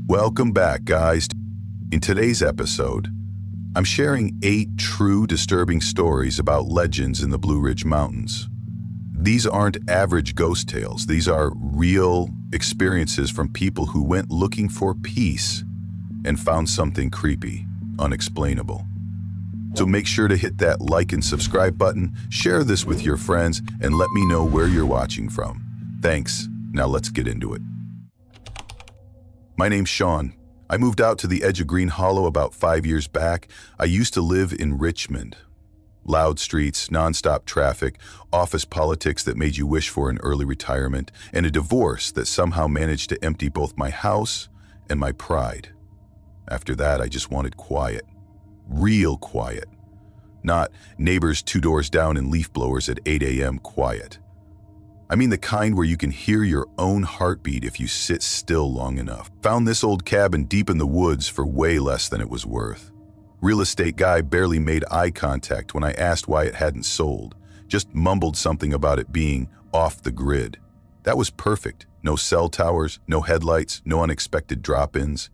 Welcome back, guys. In today's episode, I'm sharing 8 true disturbing stories about legends in the Blue Ridge Mountains. These aren't average ghost tales. These are real experiences from people who went looking for peace and found something creepy, unexplainable. So make sure to hit that like and subscribe button, share this with your friends, and let me know where you're watching from. Thanks. Now let's get into it. My name's Sean. I moved out to the edge of Green Hollow about 5 years back. I used to live in Richmond. Loud streets, nonstop traffic, office politics that made you wish for an early retirement, and a divorce that somehow managed to empty both my house and my pride. After that, I just wanted quiet. Real quiet. Not neighbors 2 doors down and leaf blowers at 8 a.m. quiet. I mean the kind where you can hear your own heartbeat if you sit still long enough. Found this old cabin deep in the woods for way less than it was worth. Real estate guy barely made eye contact when I asked why it hadn't sold. Just mumbled something about it being off the grid. That was perfect. No cell towers, no headlights, no unexpected drop-ins.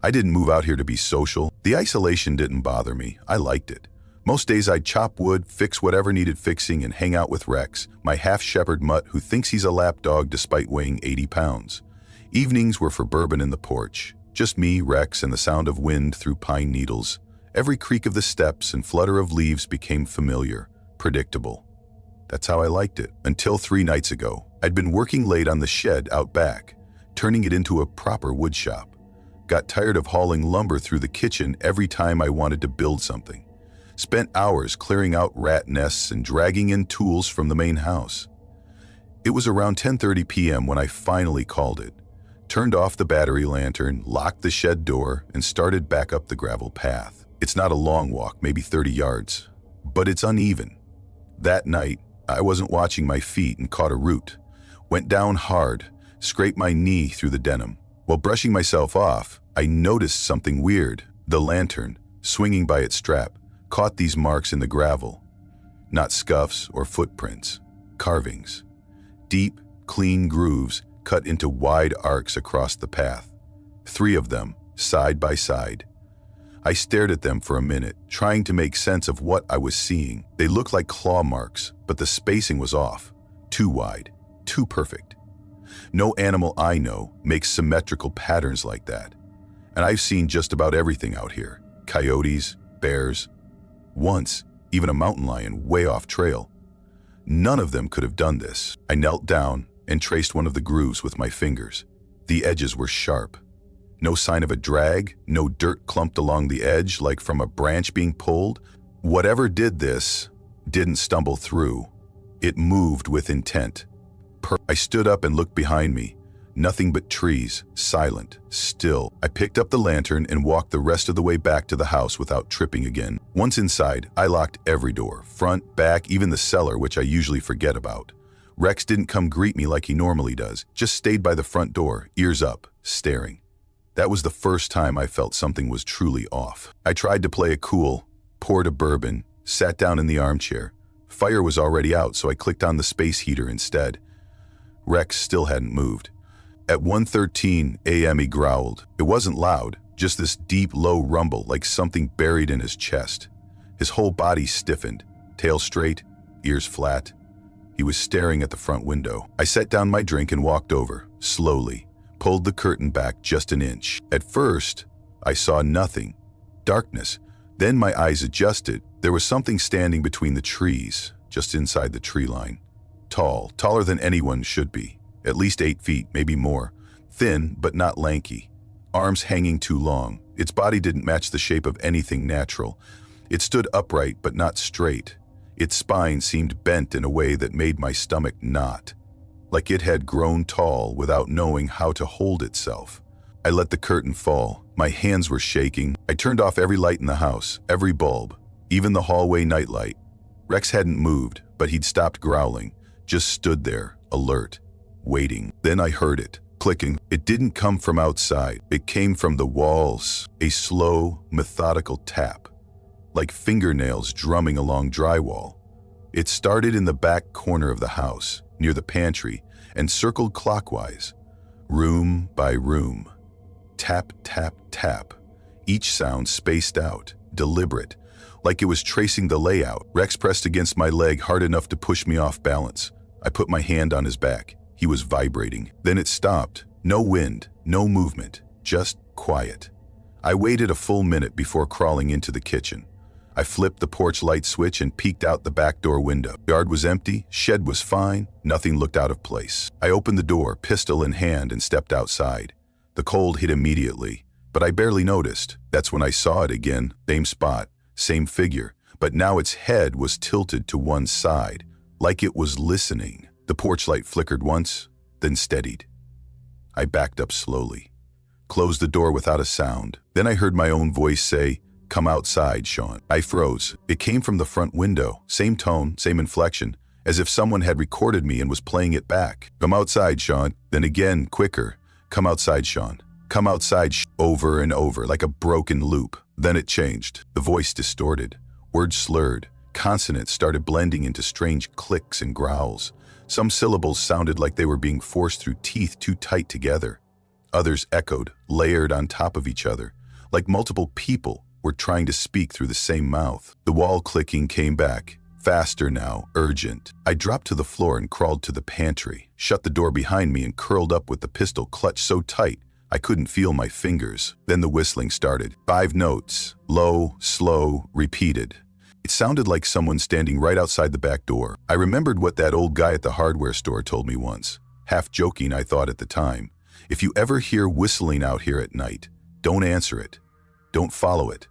I didn't move out here to be social. The isolation didn't bother me. I liked it. Most days I'd chop wood, fix whatever needed fixing, and hang out with Rex, my half-shepherd mutt who thinks he's a lapdog despite weighing 80 pounds. Evenings were for bourbon in the porch. Just me, Rex, and the sound of wind through pine needles. Every creak of the steps and flutter of leaves became familiar, predictable. That's how I liked it. Until 3 nights ago, I'd been working late on the shed out back, turning it into a proper wood shop. Got tired of hauling lumber through the kitchen every time I wanted to build something. Spent hours clearing out rat nests and dragging in tools from the main house. It was around 10:30 p.m. when I finally called it, turned off the battery lantern, locked the shed door, and started back up the gravel path. It's not a long walk, maybe 30 yards, but it's uneven. That night, I wasn't watching my feet and caught a root. Went down hard, scraped my knee through the denim. While brushing myself off, I noticed something weird. The lantern, swinging by its strap, caught these marks in the gravel. Not scuffs or footprints, carvings. Deep, clean grooves cut into wide arcs across the path. 3 of them, side by side. I stared at them for a minute, trying to make sense of what I was seeing. They looked like claw marks, but the spacing was off. Too wide, too perfect. No animal I know makes symmetrical patterns like that. And I've seen just about everything out here. Coyotes, bears. Once, even a mountain lion way off trail. None of them could have done this. I knelt down and traced one of the grooves with my fingers. The edges were sharp. No sign of a drag, no dirt clumped along the edge like from a branch being pulled. Whatever did this didn't stumble through. It moved with intent. I stood up and looked behind me. Nothing but trees, silent, still. I picked up the lantern and walked the rest of the way back to the house without tripping again. Once inside, I locked every door, front, back, even the cellar, which I usually forget about. Rex didn't come greet me like he normally does, just stayed by the front door, ears up, staring. That was the first time I felt something was truly off. I tried to play it cool, poured a bourbon, sat down in the armchair. Fire was already out, so I clicked on the space heater instead. Rex still hadn't moved. At 1:13 a.m. he growled. It wasn't loud, just this deep, low rumble like something buried in his chest. His whole body stiffened, tail straight, ears flat. He was staring at the front window. I set down my drink and walked over, slowly, pulled the curtain back just an inch. At first, I saw nothing. Darkness. Then my eyes adjusted. There was something standing between the trees, just inside the tree line. Tall, taller than anyone should be. At least 8 feet, maybe more. Thin, but not lanky. Arms hanging too long. Its body didn't match the shape of anything natural. It stood upright, but not straight. Its spine seemed bent in a way that made my stomach knot. Like it had grown tall without knowing how to hold itself. I let the curtain fall. My hands were shaking. I turned off every light in the house, every bulb, even the hallway nightlight. Rex hadn't moved, but he'd stopped growling, just stood there, alert, waiting. Then I heard it, clicking. It didn't come from outside. It came from the walls, a slow, methodical tap, like fingernails drumming along drywall. It started in the back corner of the house, near the pantry, and circled clockwise, room by room. Tap, tap, tap. Each sound spaced out, deliberate, like it was tracing the layout. Rex pressed against my leg hard enough to push me off balance. I put my hand on his back. He was vibrating. Then it stopped. No wind, no movement, just quiet. I waited a full minute before crawling into the kitchen. I flipped the porch light switch and peeked out the back door window. The yard was empty, shed was fine, nothing looked out of place. I opened the door, pistol in hand, and stepped outside. The cold hit immediately, but I barely noticed. That's when I saw it again, same spot, same figure, but now its head was tilted to one side, like it was listening. The porch light flickered once, then steadied. I backed up slowly, closed the door without a sound. Then I heard my own voice say, "Come outside, Sean." I froze. It came from the front window, same tone, same inflection, as if someone had recorded me and was playing it back. "Come outside, Sean." Then again, quicker, "Come outside, Sean. Come outside," over and over, like a broken loop. Then it changed. The voice distorted. Words slurred. Consonants started blending into strange clicks and growls. Some syllables sounded like they were being forced through teeth too tight together. Others echoed, layered on top of each other, like multiple people were trying to speak through the same mouth. The wall clicking came back, faster now, urgent. I dropped to the floor and crawled to the pantry, shut the door behind me and curled up with the pistol clutched so tight I couldn't feel my fingers. Then the whistling started. 5 notes, low, slow, repeated. It sounded like someone standing right outside the back door. I remembered what that old guy at the hardware store told me once. Half joking, I thought at the time. If you ever hear whistling out here at night, don't answer it. Don't follow it.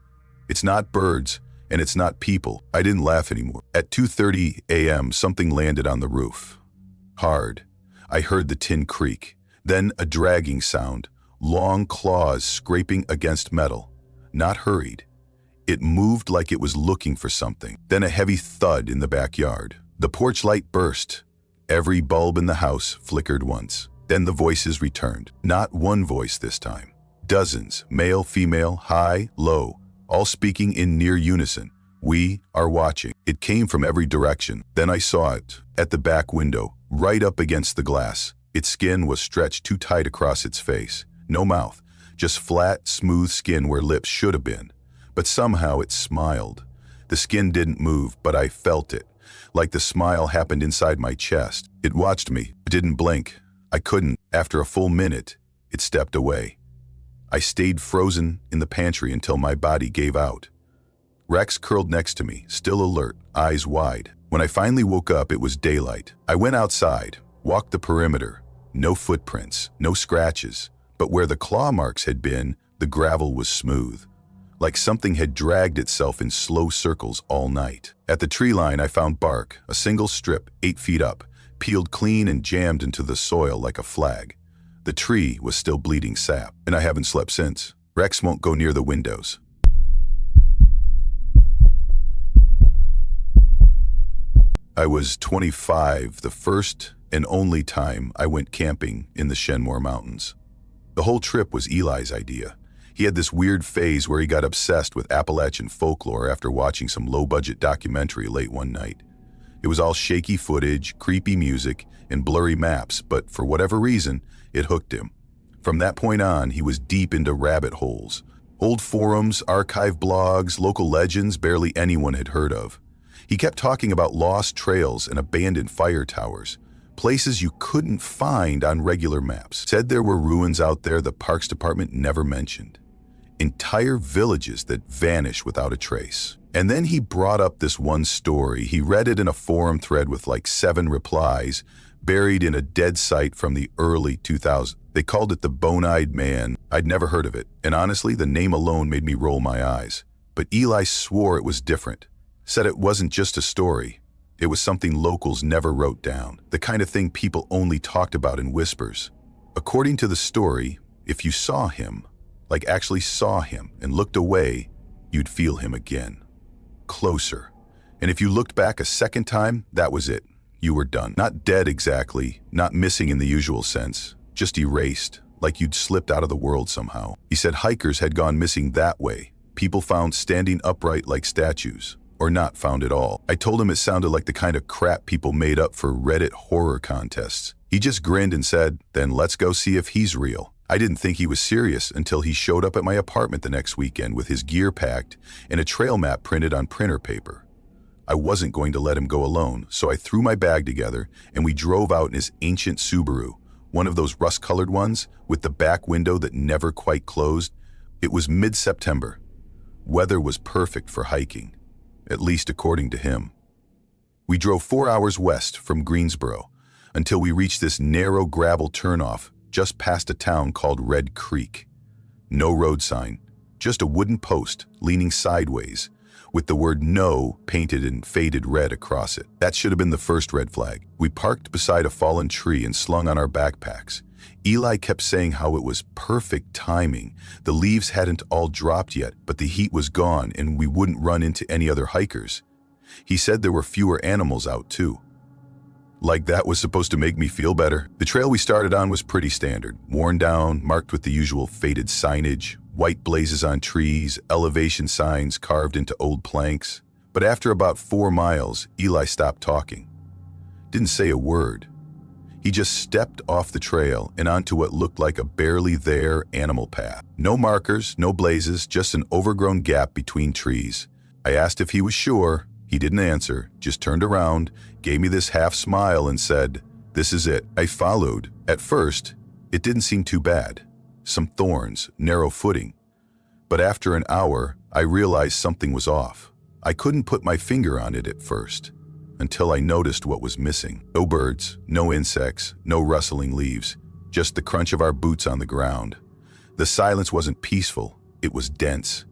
It's not birds, and it's not people. I didn't laugh anymore. At 2:30 a.m., something landed on the roof. Hard. I heard the tin creak. Then a dragging sound, long claws scraping against metal. Not hurried. It moved like it was looking for something. Then a heavy thud in the backyard. The porch light burst. Every bulb in the house flickered once. Then the voices returned. Not one voice this time. Dozens, male, female, high, low, all speaking in near unison. "We are watching." It came from every direction. Then I saw it, at the back window, right up against the glass. Its skin was stretched too tight across its face. No mouth, just flat, smooth skin where lips should have been. But somehow it smiled. The skin didn't move, but I felt it, like the smile happened inside my chest. It watched me. It didn't blink. I couldn't. After a full minute, it stepped away. I stayed frozen in the pantry until my body gave out. Rex curled next to me, still alert, eyes wide. When I finally woke up, it was daylight. I went outside, walked the perimeter. No footprints, no scratches. But where the claw marks had been, the gravel was smooth, like something had dragged itself in slow circles all night. At the tree line, I found bark, a single strip 8 feet up, peeled clean and jammed into the soil like a flag. The tree was still bleeding sap, and I haven't slept since. Rex won't go near the windows. I was 25, the first and only time I went camping in the Shenmore Mountains. The whole trip was Eli's idea. He had this weird phase where he got obsessed with Appalachian folklore after watching some low-budget documentary late one night. It was all shaky footage, creepy music, and blurry maps, but for whatever reason, it hooked him. From that point on, he was deep into rabbit holes. Old forums, archive blogs, local legends barely anyone had heard of. He kept talking about lost trails and abandoned fire towers, places you couldn't find on regular maps. Said there were ruins out there the Parks Department never mentioned. Entire villages that vanish without a trace. And then he brought up this one story. He read it in a forum thread with like 7 replies, buried in a dead site from the early 2000s. They called it the Bone-Eyed Man. I'd never heard of it, and honestly, the name alone made me roll my eyes. But Eli swore it was different. Said it wasn't just a story. It was something locals never wrote down, the kind of thing people only talked about in whispers. According to the story, if you saw him, like actually saw him and looked away, you'd feel him again. Closer. And if you looked back a second time, that was it. You were done. Not dead exactly, not missing in the usual sense, just erased, like you'd slipped out of the world somehow. He said hikers had gone missing that way, people found standing upright like statues, or not found at all. I told him it sounded like the kind of crap people made up for Reddit horror contests. He just grinned and said, "Then let's go see if he's real." I didn't think he was serious until he showed up at my apartment the next weekend with his gear packed and a trail map printed on printer paper. I wasn't going to let him go alone, so I threw my bag together and we drove out in his ancient Subaru, one of those rust-colored ones with the back window that never quite closed. It was mid-September. Weather was perfect for hiking, at least according to him. We drove 4 hours west from Greensboro until we reached this narrow gravel turnoff just past a town called Red Creek. No road sign, just a wooden post leaning sideways with the word "no" painted in faded red across it. That should have been the first red flag. We parked beside a fallen tree and slung on our backpacks. Eli kept saying how it was perfect timing. The leaves hadn't all dropped yet, but the heat was gone and we wouldn't run into any other hikers. He said there were fewer animals out too. Like that was supposed to make me feel better. The trail we started on was pretty standard, worn down, marked with the usual faded signage, white blazes on trees, elevation signs carved into old planks. But after about 4 miles, Eli stopped talking. Didn't say a word. He just stepped off the trail and onto what looked like a barely there animal path. No markers, no blazes, just an overgrown gap between trees. I asked if he was sure. He didn't answer, just turned around, gave me this half smile and said, "This is it." I followed. At first, it didn't seem too bad. Some thorns, narrow footing. But after an hour, I realized something was off. I couldn't put my finger on it at first, until I noticed what was missing. No birds, no insects, no rustling leaves, just the crunch of our boots on the ground. The silence wasn't peaceful, it was dense,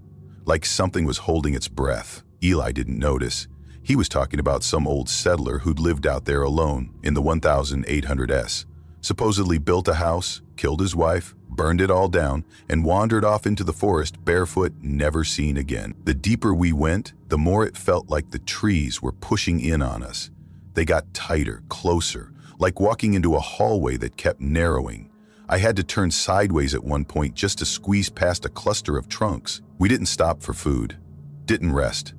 like something was holding its breath. Eli didn't notice. He was talking about some old settler who'd lived out there alone in the 1800s, supposedly built a house, killed his wife, burned it all down, and wandered off into the forest barefoot, never seen again. The deeper we went, the more it felt like the trees were pushing in on us. They got tighter, closer, like walking into a hallway that kept narrowing. I had to turn sideways at one point just to squeeze past a cluster of trunks. We didn't stop for food, didn't rest.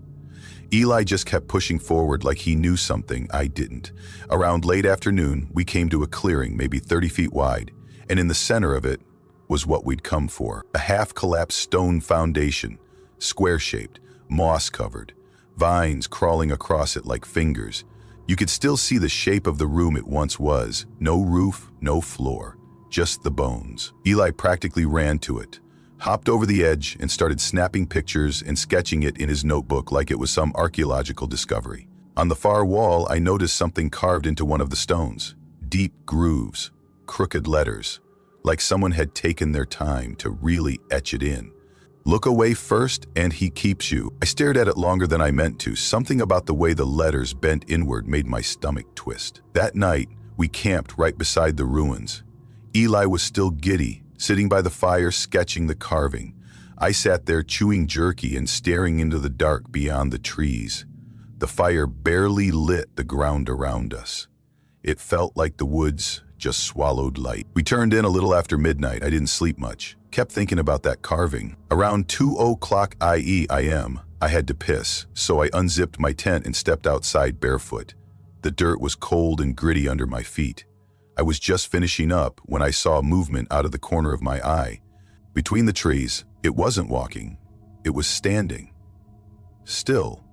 Eli just kept pushing forward like he knew something I didn't. Around late afternoon, we came to a clearing maybe 30 feet wide, and in the center of it was what we'd come for. A half-collapsed stone foundation, square-shaped, moss-covered, vines crawling across it like fingers. You could still see the shape of the room it once was. No roof, no floor, just the bones. Eli practically ran to it, hopped over the edge and started snapping pictures and sketching it in his notebook like it was some archaeological discovery. On the far wall, I noticed something carved into one of the stones. Deep grooves, crooked letters, like someone had taken their time to really etch it in. "Look away first and he keeps you." I stared at it longer than I meant to. Something about the way the letters bent inward made my stomach twist. That night, we camped right beside the ruins. Eli was still giddy, sitting by the fire sketching the carving. I sat there chewing jerky and staring into the dark beyond the trees. The fire barely lit the ground around us. It felt like the woods just swallowed light. We turned in a little after midnight. I didn't sleep much. Kept thinking about that carving. Around 2:00 IE/AM, I had to piss, so I unzipped my tent and stepped outside barefoot. The dirt was cold and gritty under my feet. I was just finishing up when I saw movement out of the corner of my eye. Between the trees, it wasn't walking. It was standing. Still.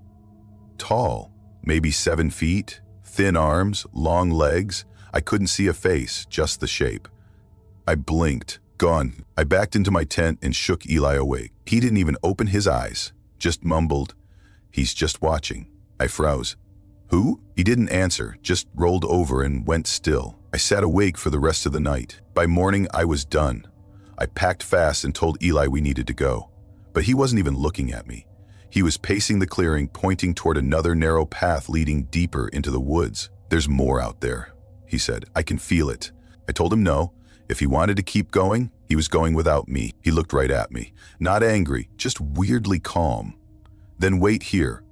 Tall, maybe 7 feet, thin arms, long legs. I couldn't see a face, just the shape. I blinked. Gone. I backed into my tent and shook Eli awake. He didn't even open his eyes, just mumbled, "He's just watching." I froze. "Who?" He didn't answer, just rolled over and went still. I sat awake for the rest of the night. By morning, I was done. I packed fast and told Eli we needed to go. But he wasn't even looking at me. He was pacing the clearing, pointing toward another narrow path leading deeper into the woods. "There's more out there," he said. "I can feel it." I told him no. If he wanted to keep going, he was going without me. He looked right at me. Not angry, just weirdly calm. "Then wait here.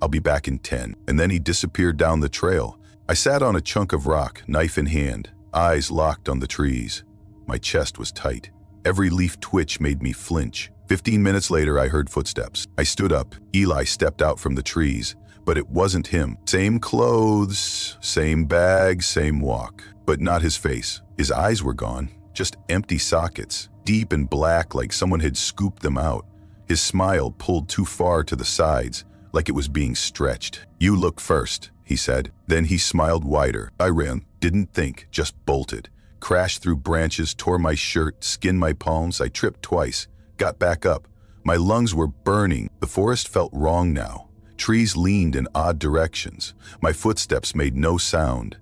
I'll be back in 10. And then he disappeared down the trail. I sat on a chunk of rock, knife in hand, eyes locked on the trees. My chest was tight. Every leaf twitch made me flinch. 15 minutes later, I heard footsteps. I stood up. Eli stepped out from the trees, but it wasn't him. Same clothes, same bag, same walk, but not his face. His eyes were gone. just empty sockets, deep and black like someone had scooped them out. His smile pulled too far to the sides, like it was being stretched. "You look first," he said. Then he smiled wider. I ran, didn't think, just bolted. Crashed through branches, tore my shirt, skinned my palms. I tripped twice, got back up. My lungs were burning. The forest felt wrong now. Trees leaned in odd directions. My footsteps made no sound.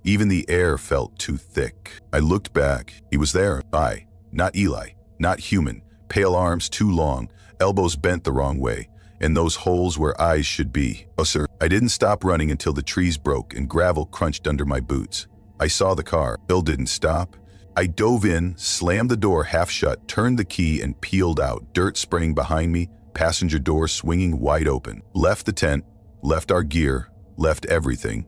Even the air felt too thick. I looked back. He was there. I, not Eli, not human. Pale arms too long, elbows bent the wrong way, and those holes where eyes should be. Oh, sir. I didn't stop running until the trees broke and gravel crunched under my boots. I saw the car. Bill didn't stop. I dove in, slammed the door half shut, turned the key, and peeled out, dirt spraying behind me, passenger door swinging wide open. Left the tent, left our gear, left everything.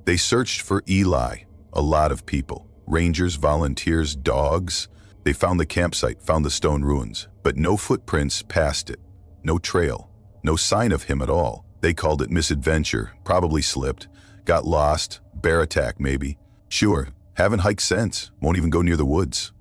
They searched for Eli. A lot of people. Rangers, volunteers, dogs. They found the campsite, found the stone ruins, but no footprints past it. No trail. No sign of him at all. They called it misadventure, probably slipped, got lost, bear attack maybe. Sure, haven't hiked since, won't even go near the woods.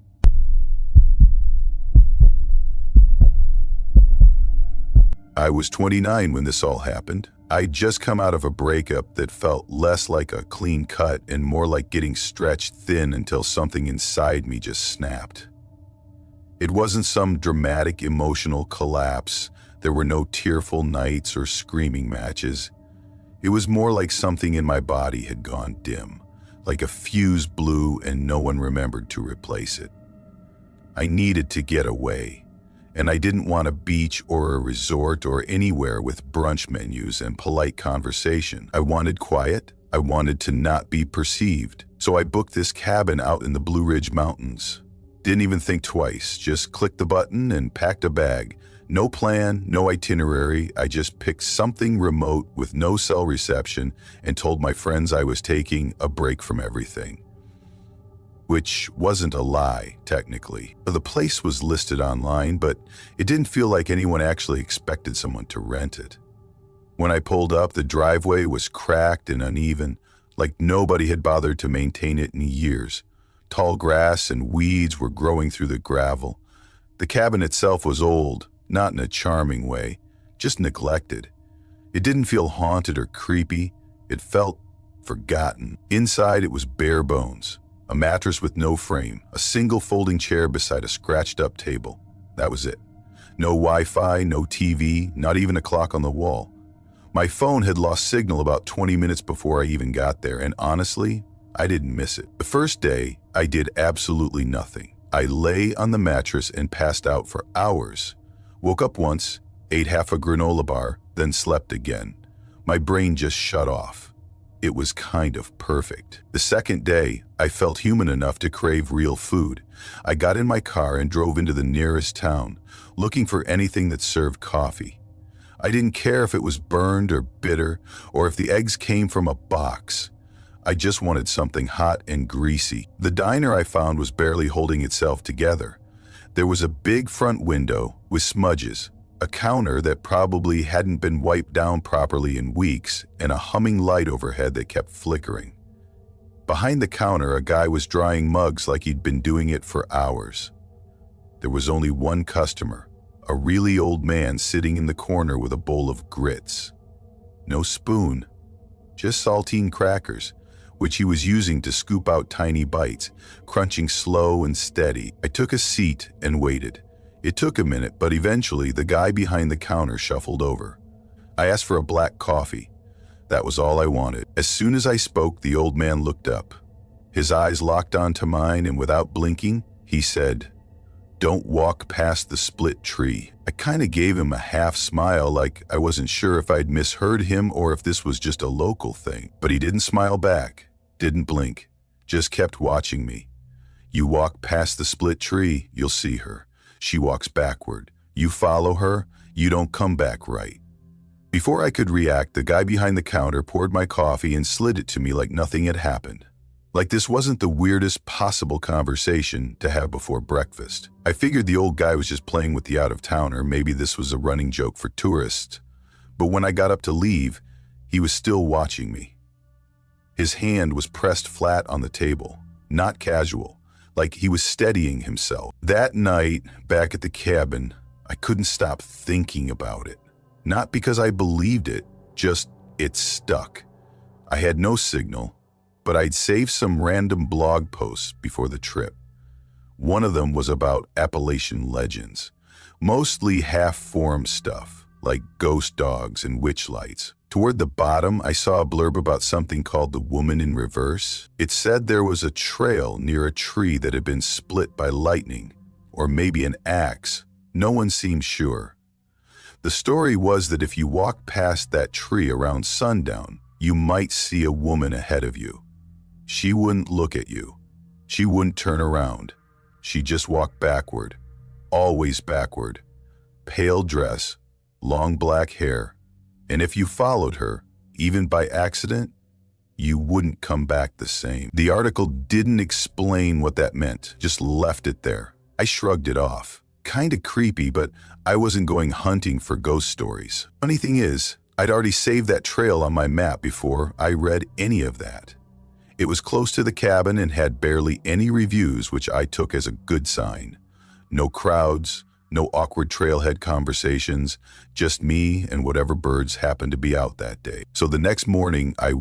I was 29 when this all happened. I'd just come out of a breakup that felt less like a clean cut and more like getting stretched thin until something inside me just snapped. It wasn't some dramatic emotional collapse. There were no tearful nights or screaming matches. It was more like something in my body had gone dim, like a fuse blew and no one remembered to replace it. I needed to get away, and I didn't want a beach or a resort or anywhere with brunch menus and polite conversation. I wanted quiet. I wanted to not be perceived. So I booked this cabin out in the Blue Ridge Mountains. Didn't even think twice, just clicked the button and packed a bag. No plan, no itinerary. I just picked something remote with no cell reception and told my friends I was taking a break from everything. Which wasn't a lie, technically. The place was listed online, but it didn't feel like anyone actually expected someone to rent it. When I pulled up, the driveway was cracked and uneven, like nobody had bothered to maintain it in years. Tall grass and weeds were growing through the gravel. The cabin itself was old, not in a charming way, just neglected. It didn't feel haunted or creepy. It felt forgotten. Inside, it was bare bones. A mattress with no frame, a single folding chair beside a scratched-up table. That was it. No Wi-Fi, no TV, not even a clock on the wall. My phone had lost signal about 20 minutes before I even got there, and honestly, I didn't miss it. The first day, I did absolutely nothing. I lay on the mattress and passed out for hours. Woke up once, ate half a granola bar, then slept again. My brain just shut off. It was kind of perfect. The second day, I felt human enough to crave real food. I got in my car and drove into the nearest town, looking for anything that served coffee. I didn't care if it was burned or bitter, or if the eggs came from a box. I just wanted something hot and greasy. The diner I found was barely holding itself together. There was a big front window with smudges, a counter that probably hadn't been wiped down properly in weeks, and a humming light overhead that kept flickering. Behind the counter, a guy was drying mugs like he'd been doing it for hours. There was only one customer, a really old man sitting in the corner with a bowl of grits. No spoon, just saltine crackers, which he was using to scoop out tiny bites, crunching slow and steady. I took a seat and waited. It took a minute, but eventually the guy behind the counter shuffled over. I asked for a black coffee. That was all I wanted. As soon as I spoke, the old man looked up. His eyes locked onto mine, and without blinking, he said, "Don't walk past the split tree." I kind of gave him a half smile, like I wasn't sure if I'd misheard him or if this was just a local thing. But he didn't smile back, didn't blink, just kept watching me. "You walk past the split tree, you'll see her. She walks backward. You follow her, you don't come back right." Before I could react, the guy behind the counter poured my coffee and slid it to me like nothing had happened. Like this wasn't the weirdest possible conversation to have before breakfast. I figured the old guy was just playing with the out-of-towner, maybe this was a running joke for tourists. But when I got up to leave, he was still watching me. His hand was pressed flat on the table, not casual, like he was steadying himself. That night, back at the cabin, I couldn't stop thinking about it. Not because I believed it, just it stuck. I had no signal, but I'd saved some random blog posts before the trip. One of them was about Appalachian legends, mostly half-formed stuff, like ghost dogs and witch lights. Toward the bottom, I saw a blurb about something called the Woman in Reverse. It said there was a trail near a tree that had been split by lightning, or maybe an axe. No one seemed sure. The story was that if you walked past that tree around sundown, you might see a woman ahead of you. She wouldn't look at you. She wouldn't turn around. She'd just walk backward, always backward. Pale dress, long black hair. And if you followed her, even by accident, you wouldn't come back the same. The article didn't explain what that meant, just left it there. I shrugged it off. Kinda creepy, but I wasn't going hunting for ghost stories. Funny thing is, I'd already saved that trail on my map before I read any of that. It was close to the cabin and had barely any reviews, which I took as a good sign. No crowds, no awkward trailhead conversations, just me and whatever birds happened to be out that day. So the next morning I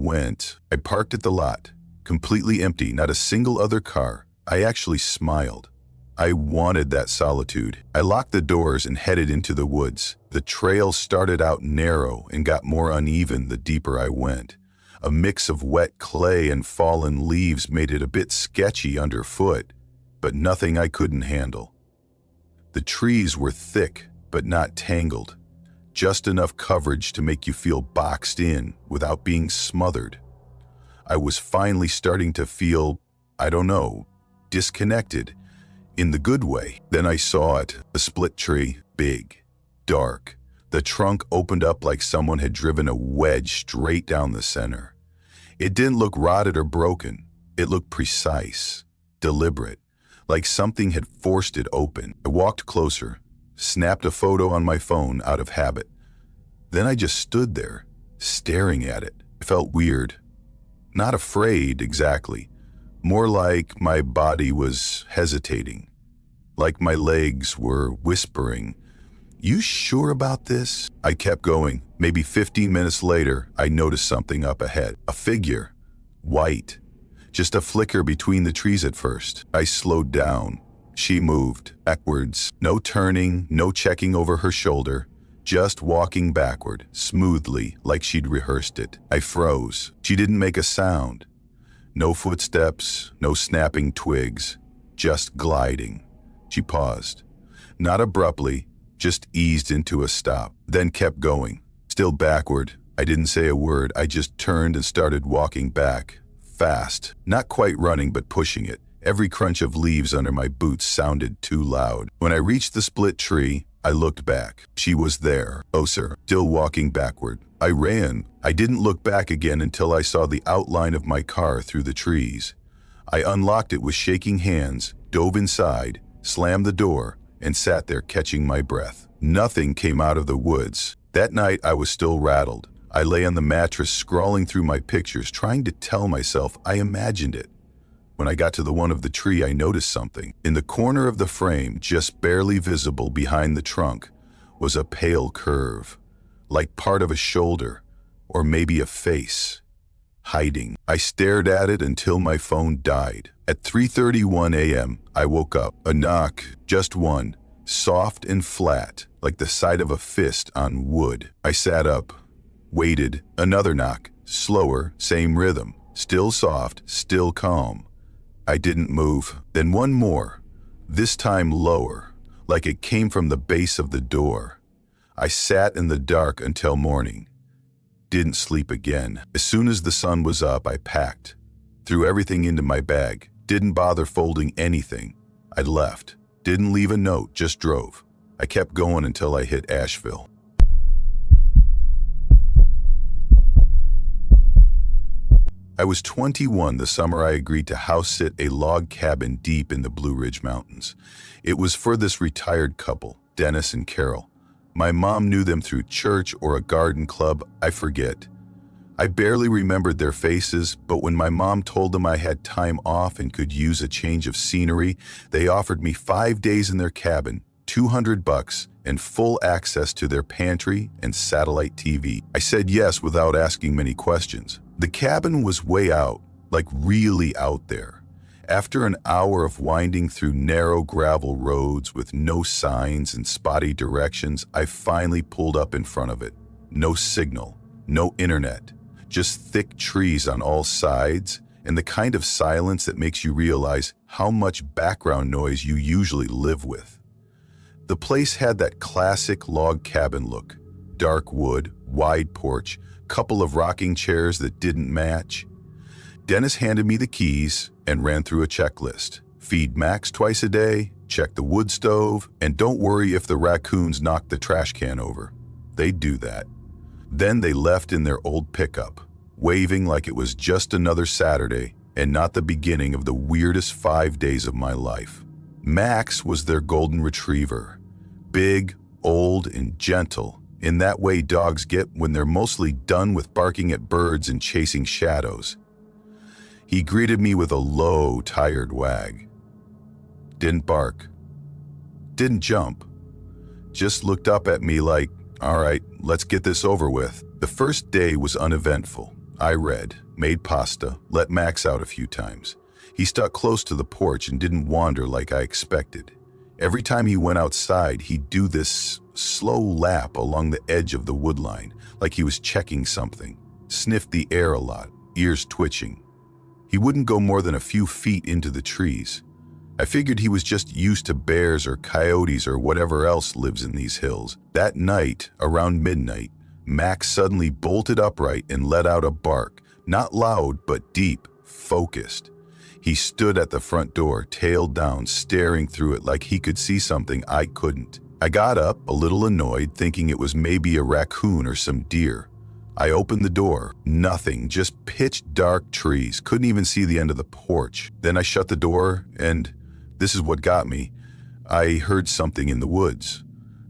parked at the lot, completely empty, not a single other car. I actually smiled. I wanted that solitude. I locked the doors and headed into the woods. The trail started out narrow and got more uneven the deeper I went. A mix of wet clay and fallen leaves made it a bit sketchy underfoot, but nothing I couldn't handle. The trees were thick, but not tangled. Just enough coverage to make you feel boxed in without being smothered. I was finally starting to feel, disconnected. In the good way. Then I saw it, a split tree, big, dark. The trunk opened up like someone had driven a wedge straight down the center. It didn't look rotted or broken. It looked precise, deliberate, like something had forced it open. I walked closer, snapped a photo on my phone out of habit. Then I just stood there, staring at it. I felt weird. Not afraid exactly. More like my body was hesitating. Like my legs were whispering, "You sure about this?" I kept going. Maybe 15 minutes later, I noticed something up ahead. A figure. White. Just a flicker between the trees at first. I slowed down. She moved backwards. No turning, no checking over her shoulder. Just walking backward, smoothly, like she'd rehearsed it. I froze. She didn't make a sound. No footsteps, no snapping twigs. Just gliding. She paused. Not abruptly, just eased into a stop. Then kept going. Still backward. I didn't say a word. I just turned and started walking back. Fast. Not quite running, but pushing it. Every crunch of leaves under my boots sounded too loud. When I reached the split tree, I looked back. She was there, closer, still walking backward. I ran. I didn't look back again until I saw the outline of my car through the trees. I unlocked it with shaking hands, dove inside, slammed the door, and sat there catching my breath. Nothing came out of the woods. That night I was still rattled. I lay on the mattress scrawling through my pictures, trying to tell myself I imagined it. When I got to the one of the tree, I noticed something. In the corner of the frame, just barely visible behind the trunk, was a pale curve, like part of a shoulder, or maybe a face, hiding. I stared at it until my phone died. At 3:31 a.m., I woke up. A knock, just one, soft and flat, like the side of a fist on wood. I sat up, waited. Another knock, slower, same rhythm, still soft, still calm. I didn't move. Then one more, this time lower, like it came from the base of the door. I sat in the dark until morning. Didn't sleep again. As soon as the sun was up, I packed, threw everything into my bag, didn't bother folding anything. I left, didn't leave a note, just drove. I kept going until I hit Asheville. I was 21 the summer I agreed to house sit a log cabin deep in the Blue Ridge Mountains. It was for this retired couple, Dennis and Carol. My mom knew them through church or a garden club, I forget. I barely remembered their faces, but when my mom told them I had time off and could use a change of scenery, they offered me 5 days in their cabin, $200, and full access to their pantry and satellite TV. I said yes without asking many questions. The cabin was way out, like really out there. After an hour of winding through narrow gravel roads with no signs and spotty directions, I finally pulled up in front of it. No signal, no internet, just thick trees on all sides and the kind of silence that makes you realize how much background noise you usually live with. The place had that classic log cabin look: dark wood, wide porch, couple of rocking chairs that didn't match. Dennis handed me the keys and ran through a checklist. Feed Max twice a day, check the wood stove, and don't worry if the raccoons knock the trash can over. They'd do that. Then they left in their old pickup, waving like it was just another Saturday and not the beginning of the weirdest 5 days of my life. Max was their golden retriever. Big, old, and gentle, in that way dogs get when they're mostly done with barking at birds and chasing shadows. He greeted me with a low, tired wag. Didn't bark. Didn't jump. Just looked up at me like, all right, let's get this over with. The first day was uneventful. I read, made pasta, let Max out a few times. He stuck close to the porch and didn't wander like I expected. Every time he went outside, he'd do this slow lap along the edge of the woodline, like he was checking something. Sniffed the air a lot, ears twitching. He wouldn't go more than a few feet into the trees. I figured he was just used to bears or coyotes or whatever else lives in these hills. That night, around midnight, Max suddenly bolted upright and let out a bark, not loud but deep, focused. He stood at the front door, tail down, staring through it like he could see something I couldn't. I got up, a little annoyed, thinking it was maybe a raccoon or some deer. I opened the door. Nothing, just pitch dark trees. Couldn't even see the end of the porch. Then I shut the door, and this is what got me. I heard something in the woods.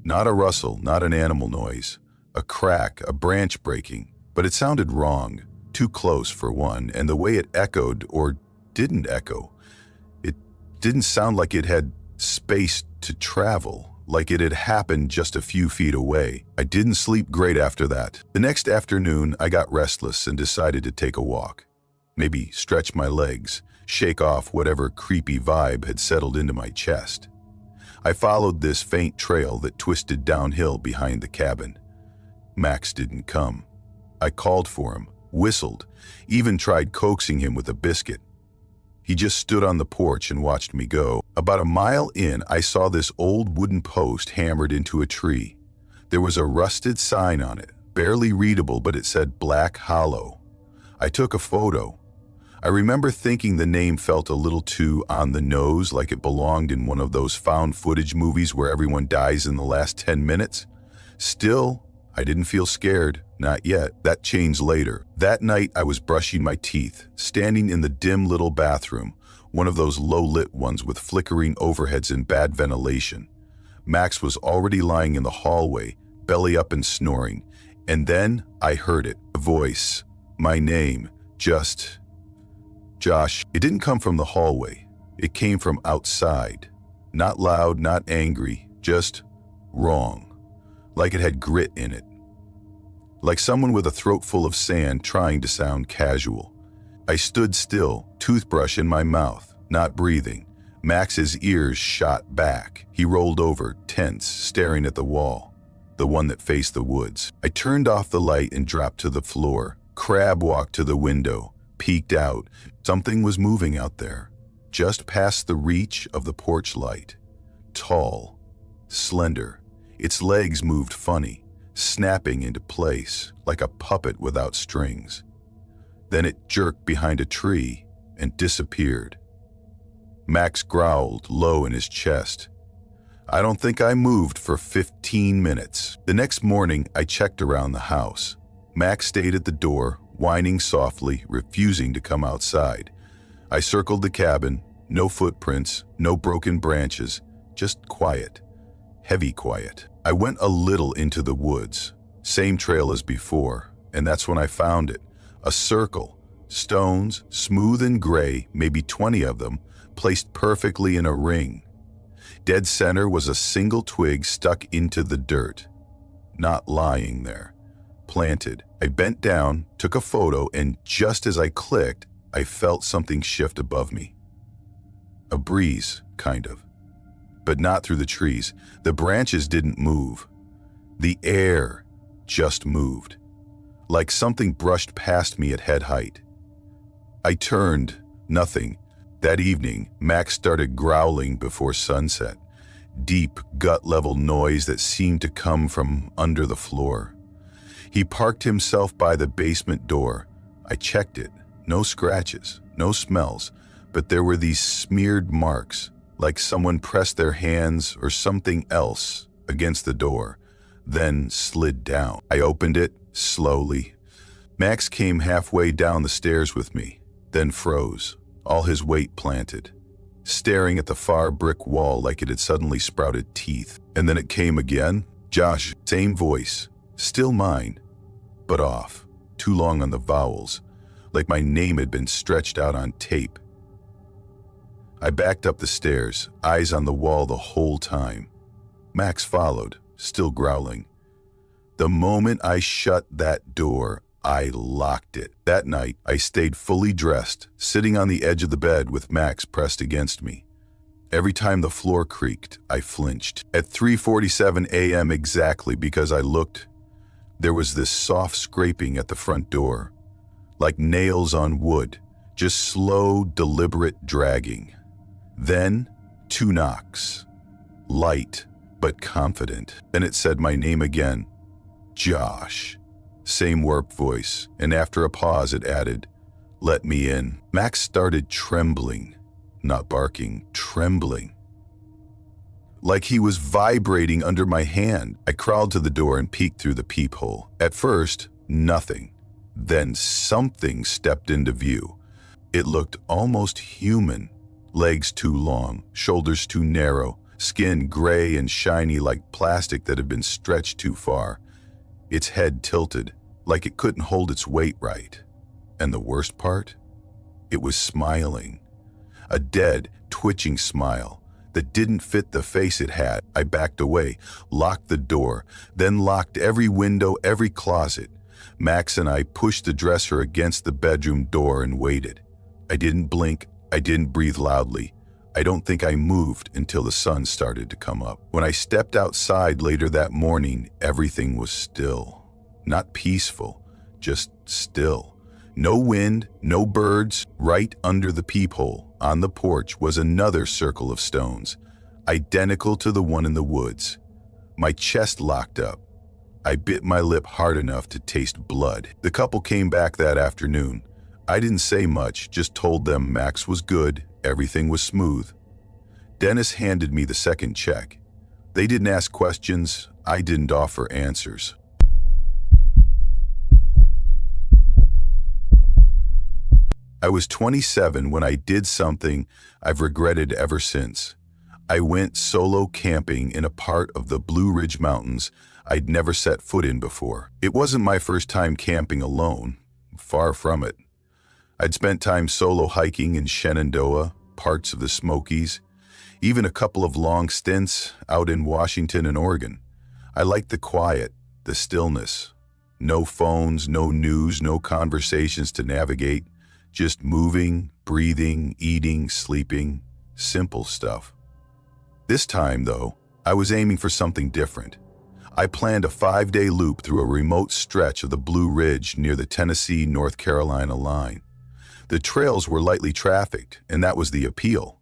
Not a rustle, not an animal noise. A crack, a branch breaking. But it sounded wrong. Too close, for one, and the way it echoed, or didn't echo. It didn't sound like it had space to travel. Like it had happened just a few feet away. I didn't sleep great after that. The next afternoon, I got restless and decided to take a walk. Maybe stretch my legs, shake off whatever creepy vibe had settled into my chest. I followed this faint trail that twisted downhill behind the cabin. Max didn't come. I called for him, whistled, even tried coaxing him with a biscuit. He just stood on the porch and watched me go. About a mile in, I saw this old wooden post hammered into a tree. There was a rusted sign on it, barely readable, but it said Black Hollow. I took a photo. I remember thinking the name felt a little too on the nose, like it belonged in one of those found footage movies where everyone dies in the last 10 minutes. Still, I didn't feel scared, not yet. That changed later. That night, I was brushing my teeth, standing in the dim little bathroom, one of those low-lit ones with flickering overheads and bad ventilation. Max was already lying in the hallway, belly up and snoring, and then I heard it, a voice, my name, just, Josh. It didn't come from the hallway. It came from outside. Not loud, not angry, just wrong. Like it had grit in it. Like someone with a throat full of sand trying to sound casual. I stood still, toothbrush in my mouth, not breathing. Max's ears shot back. He rolled over, tense, staring at the wall, the one that faced the woods. I turned off the light and dropped to the floor. Crab walked to the window, peeked out. Something was moving out there, just past the reach of the porch light. Tall, slender. Its legs moved funny, snapping into place, like a puppet without strings. Then it jerked behind a tree and disappeared. Max growled low in his chest. I don't think I moved for 15 minutes. The next morning, I checked around the house. Max stayed at the door, whining softly, refusing to come outside. I circled the cabin, no footprints, no broken branches, just quiet. Heavy quiet. I went a little into the woods, same trail as before, and that's when I found it. A circle, stones, smooth and gray, maybe 20 of them, placed perfectly in a ring. Dead center was a single twig stuck into the dirt, not lying there, planted. I bent down, took a photo, and just as I clicked, I felt something shift above me. A breeze, kind of. But not through the trees. The branches didn't move. The air just moved, like something brushed past me at head height. I turned, nothing. That evening, Max started growling before sunset. Deep, gut-level noise that seemed to come from under the floor. He parked himself by the basement door. I checked it. No scratches, no smells, but there were these smeared marks, like someone pressed their hands or something else against the door, then slid down. I opened it, slowly. Max came halfway down the stairs with me, then froze, all his weight planted, staring at the far brick wall like it had suddenly sprouted teeth. And then it came again. Josh, same voice, still mine, but off, too long on the vowels, like my name had been stretched out on tape. I backed up the stairs, eyes on the wall the whole time. Max followed, still growling. The moment I shut that door, I locked it. That night, I stayed fully dressed, sitting on the edge of the bed with Max pressed against me. Every time the floor creaked, I flinched. At 3:47 a.m. exactly, because I looked, there was this soft scraping at the front door, like nails on wood, just slow, deliberate dragging. Then, 2 knocks. Light, but confident. Then it said my name again. Josh. Same warped voice, and after a pause it added, "Let me in." Max started trembling, not barking, trembling. Like he was vibrating under my hand. I crawled to the door and peeked through the peephole. At first, nothing. Then something stepped into view. It looked almost human. Legs too long, shoulders too narrow, skin gray and shiny like plastic that had been stretched too far. Its head tilted, like it couldn't hold its weight right. And the worst part? It was smiling. A dead, twitching smile that didn't fit the face it had. I backed away, locked the door, then locked every window, every closet. Max and I pushed the dresser against the bedroom door and waited. I didn't blink, I didn't breathe loudly. I don't think I moved until the sun started to come up. When I stepped outside later that morning, everything was still. Not peaceful, just still. No wind, no birds. Right under the peephole, on the porch, was another circle of stones, identical to the one in the woods. My chest locked up. I bit my lip hard enough to taste blood. The couple came back that afternoon. I didn't say much, just told them Max was good, everything was smooth. Dennis handed me the second check. They didn't ask questions, I didn't offer answers. I was 27 when I did something I've regretted ever since. I went solo camping in a part of the Blue Ridge Mountains I'd never set foot in before. It wasn't my first time camping alone, far from it. I'd spent time solo hiking in Shenandoah, parts of the Smokies, even a couple of long stints out in Washington and Oregon. I liked the quiet, the stillness. No phones, no news, no conversations to navigate. Just moving, breathing, eating, sleeping, simple stuff. This time, though, I was aiming for something different. I planned a 5-day loop through a remote stretch of the Blue Ridge near the Tennessee-North Carolina line. The trails were lightly trafficked, and that was the appeal.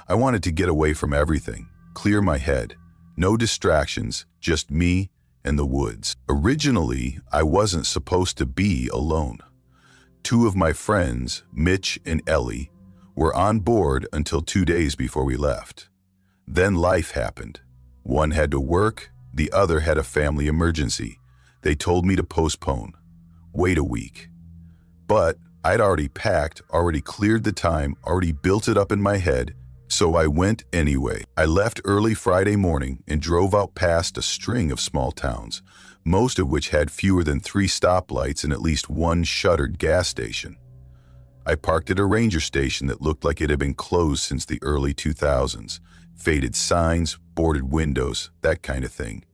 I wanted to get away from everything, clear my head. No distractions, just me and the woods. Originally, I wasn't supposed to be alone. 2 of my friends, Mitch and Ellie, were on board until 2 days before we left. Then life happened. One had to work, the other had a family emergency. They told me to postpone. Wait a week. But I'd already packed, already cleared the time, already built it up in my head, so I went anyway. I left early Friday morning and drove out past a string of small towns, most of which had fewer than 3 stoplights and at least one shuttered gas station. I parked at a ranger station that looked like it had been closed since the early 2000s. Faded signs, boarded windows, that kind of thing.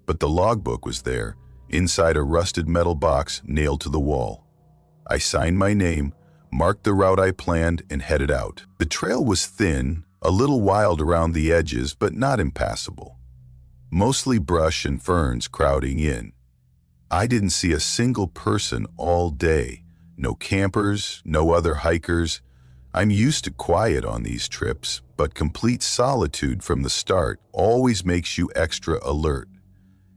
But the logbook was there, inside a rusted metal box nailed to the wall. I signed my name, marked the route I planned, and headed out. The trail was thin, a little wild around the edges, but not impassable. Mostly brush and ferns crowding in. I didn't see a single person all day. No campers, no other hikers. I'm used to quiet on these trips, but complete solitude from the start always makes you extra alert.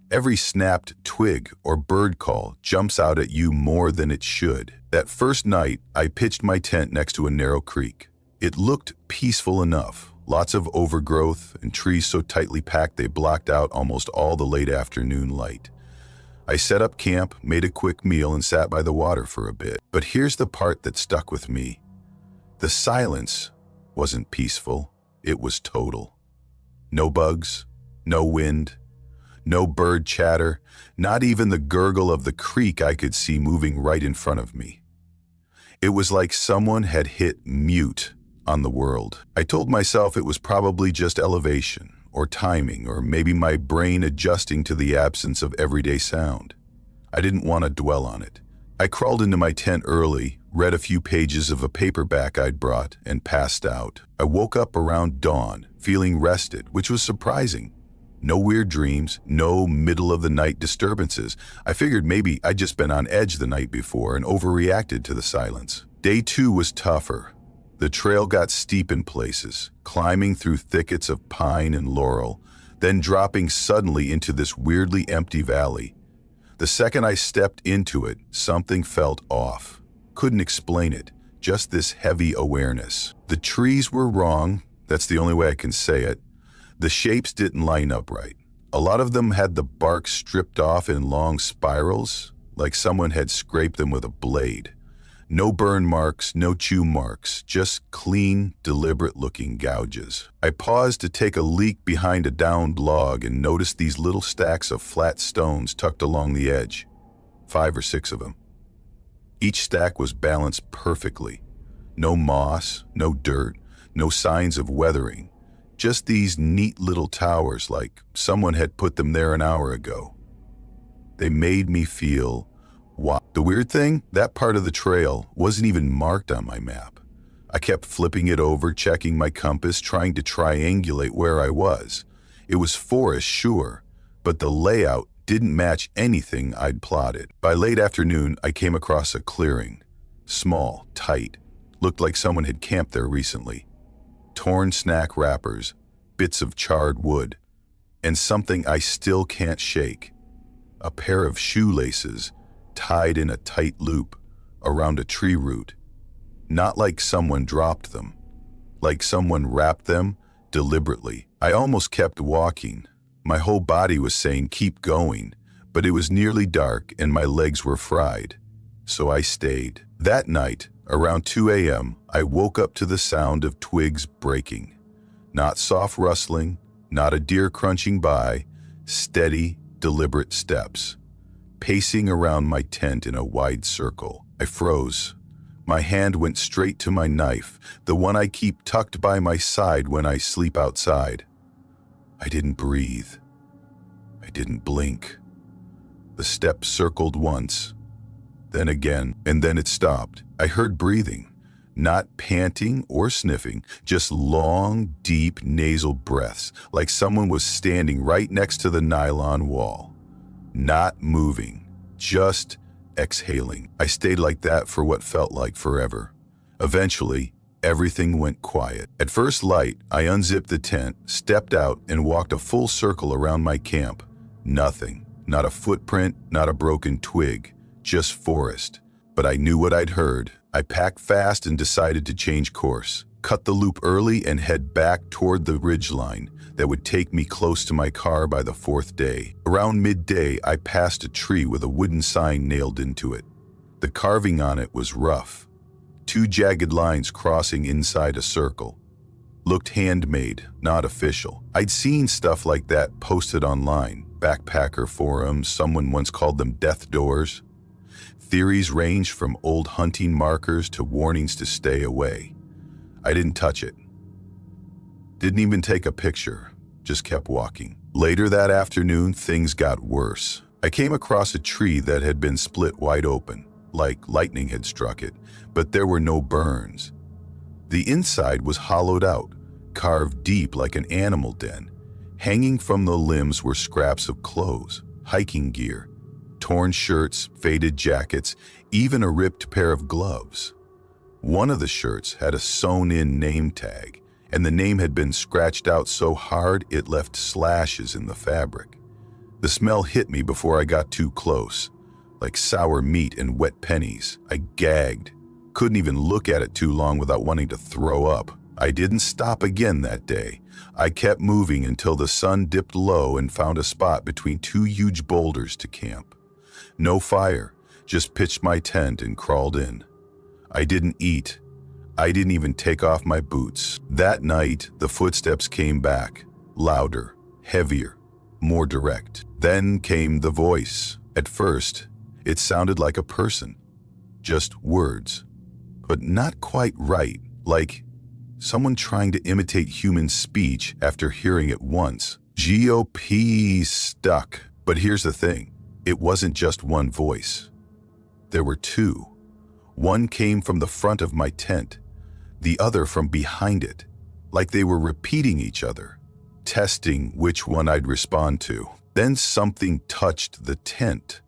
Every snapped twig or bird call jumps out at you more than it should. That first night, I pitched my tent next to a narrow creek. It looked peaceful enough, lots of overgrowth and trees so tightly packed they blocked out almost all the late afternoon light. I set up camp, made a quick meal, and sat by the water for a bit. But here's the part that stuck with me. The silence wasn't peaceful, it was total. No bugs, no wind, no bird chatter, not even the gurgle of the creek I could see moving right in front of me. It was like someone had hit mute on the world. I told myself it was probably just elevation, or timing, or maybe my brain adjusting to the absence of everyday sound. I didn't want to dwell on it. I crawled into my tent early, read a few pages of a paperback I'd brought, and passed out. I woke up around dawn, feeling rested, which was surprising. No weird dreams, no middle-of-the-night disturbances. I figured maybe I'd just been on edge the night before and overreacted to the silence. Day 2 was tougher. The trail got steep in places, climbing through thickets of pine and laurel, then dropping suddenly into this weirdly empty valley. The second I stepped into it, something felt off. Couldn't explain it, just this heavy awareness. The trees were wrong, that's the only way I can say it. The shapes didn't line up right. A lot of them had the bark stripped off in long spirals, like someone had scraped them with a blade. No burn marks, no chew marks, just clean, deliberate-looking gouges. I paused to take a leak behind a downed log and noticed these little stacks of flat stones tucked along the edge. 5 or 6 of them. Each stack was balanced perfectly. No moss, no dirt, no signs of weathering. Just these neat little towers like someone had put them there an hour ago. They made me feel wow. The weird thing, that part of the trail wasn't even marked on my map. I kept flipping it over, checking my compass, trying to triangulate where I was. It was forest, sure, but the layout didn't match anything I'd plotted. By late afternoon, I came across a clearing. Small, tight, looked like someone had camped there recently. Torn snack wrappers, bits of charred wood, and something I still can't shake. A pair of shoelaces tied in a tight loop around a tree root. Not like someone dropped them, like someone wrapped them deliberately. I almost kept walking. My whole body was saying keep going, but it was nearly dark and my legs were fried. So I stayed. That night, around 2 a.m., I woke up to the sound of twigs breaking. Not soft rustling, not a deer crunching by, steady, deliberate steps. Pacing around my tent in a wide circle. I froze. My hand went straight to my knife, the one I keep tucked by my side when I sleep outside. I didn't breathe. I didn't blink. The steps circled once, then again, and then it stopped. I heard breathing, not panting or sniffing, just long, deep nasal breaths, like someone was standing right next to the nylon wall. Not moving, just exhaling. I stayed like that for what felt like forever. Eventually, everything went quiet. At first light, I unzipped the tent, stepped out, and walked a full circle around my camp. Nothing. Not a footprint, not a broken twig. Just forest. But I knew what I'd heard. I packed fast and decided to change course. Cut the loop early and head back toward the ridgeline that would take me close to my car by the 4th day. Around midday, I passed a tree with a wooden sign nailed into it. The carving on it was rough. 2 jagged lines crossing inside a circle. Looked handmade, not official. I'd seen stuff like that posted online, backpacker forums, someone once called them death doors. Theories ranged from old hunting markers to warnings to stay away. I didn't touch it. Didn't even take a picture, just kept walking. Later that afternoon, things got worse. I came across a tree that had been split wide open, like lightning had struck it, but there were no burns. The inside was hollowed out, carved deep like an animal den. Hanging from the limbs were scraps of clothes, hiking gear, torn shirts, faded jackets, even a ripped pair of gloves. One of the shirts had a sewn-in name tag, and the name had been scratched out so hard it left slashes in the fabric. The smell hit me before I got too close, like sour meat and wet pennies. I gagged. Couldn't even look at it too long without wanting to throw up. I didn't stop again that day. I kept moving until the sun dipped low and found a spot between two huge boulders to camp. No fire, just pitched my tent and crawled in. I didn't eat. I didn't even take off my boots. That night, the footsteps came back, louder, heavier, more direct. Then came the voice. At first, it sounded like a person, just words, but not quite right, like someone trying to imitate human speech after hearing it once. GOP stuck. But here's the thing, it wasn't just one voice. There were two. One came from the front of my tent, the other from behind it, like they were repeating each other, testing which one I'd respond to. Then something touched the tent.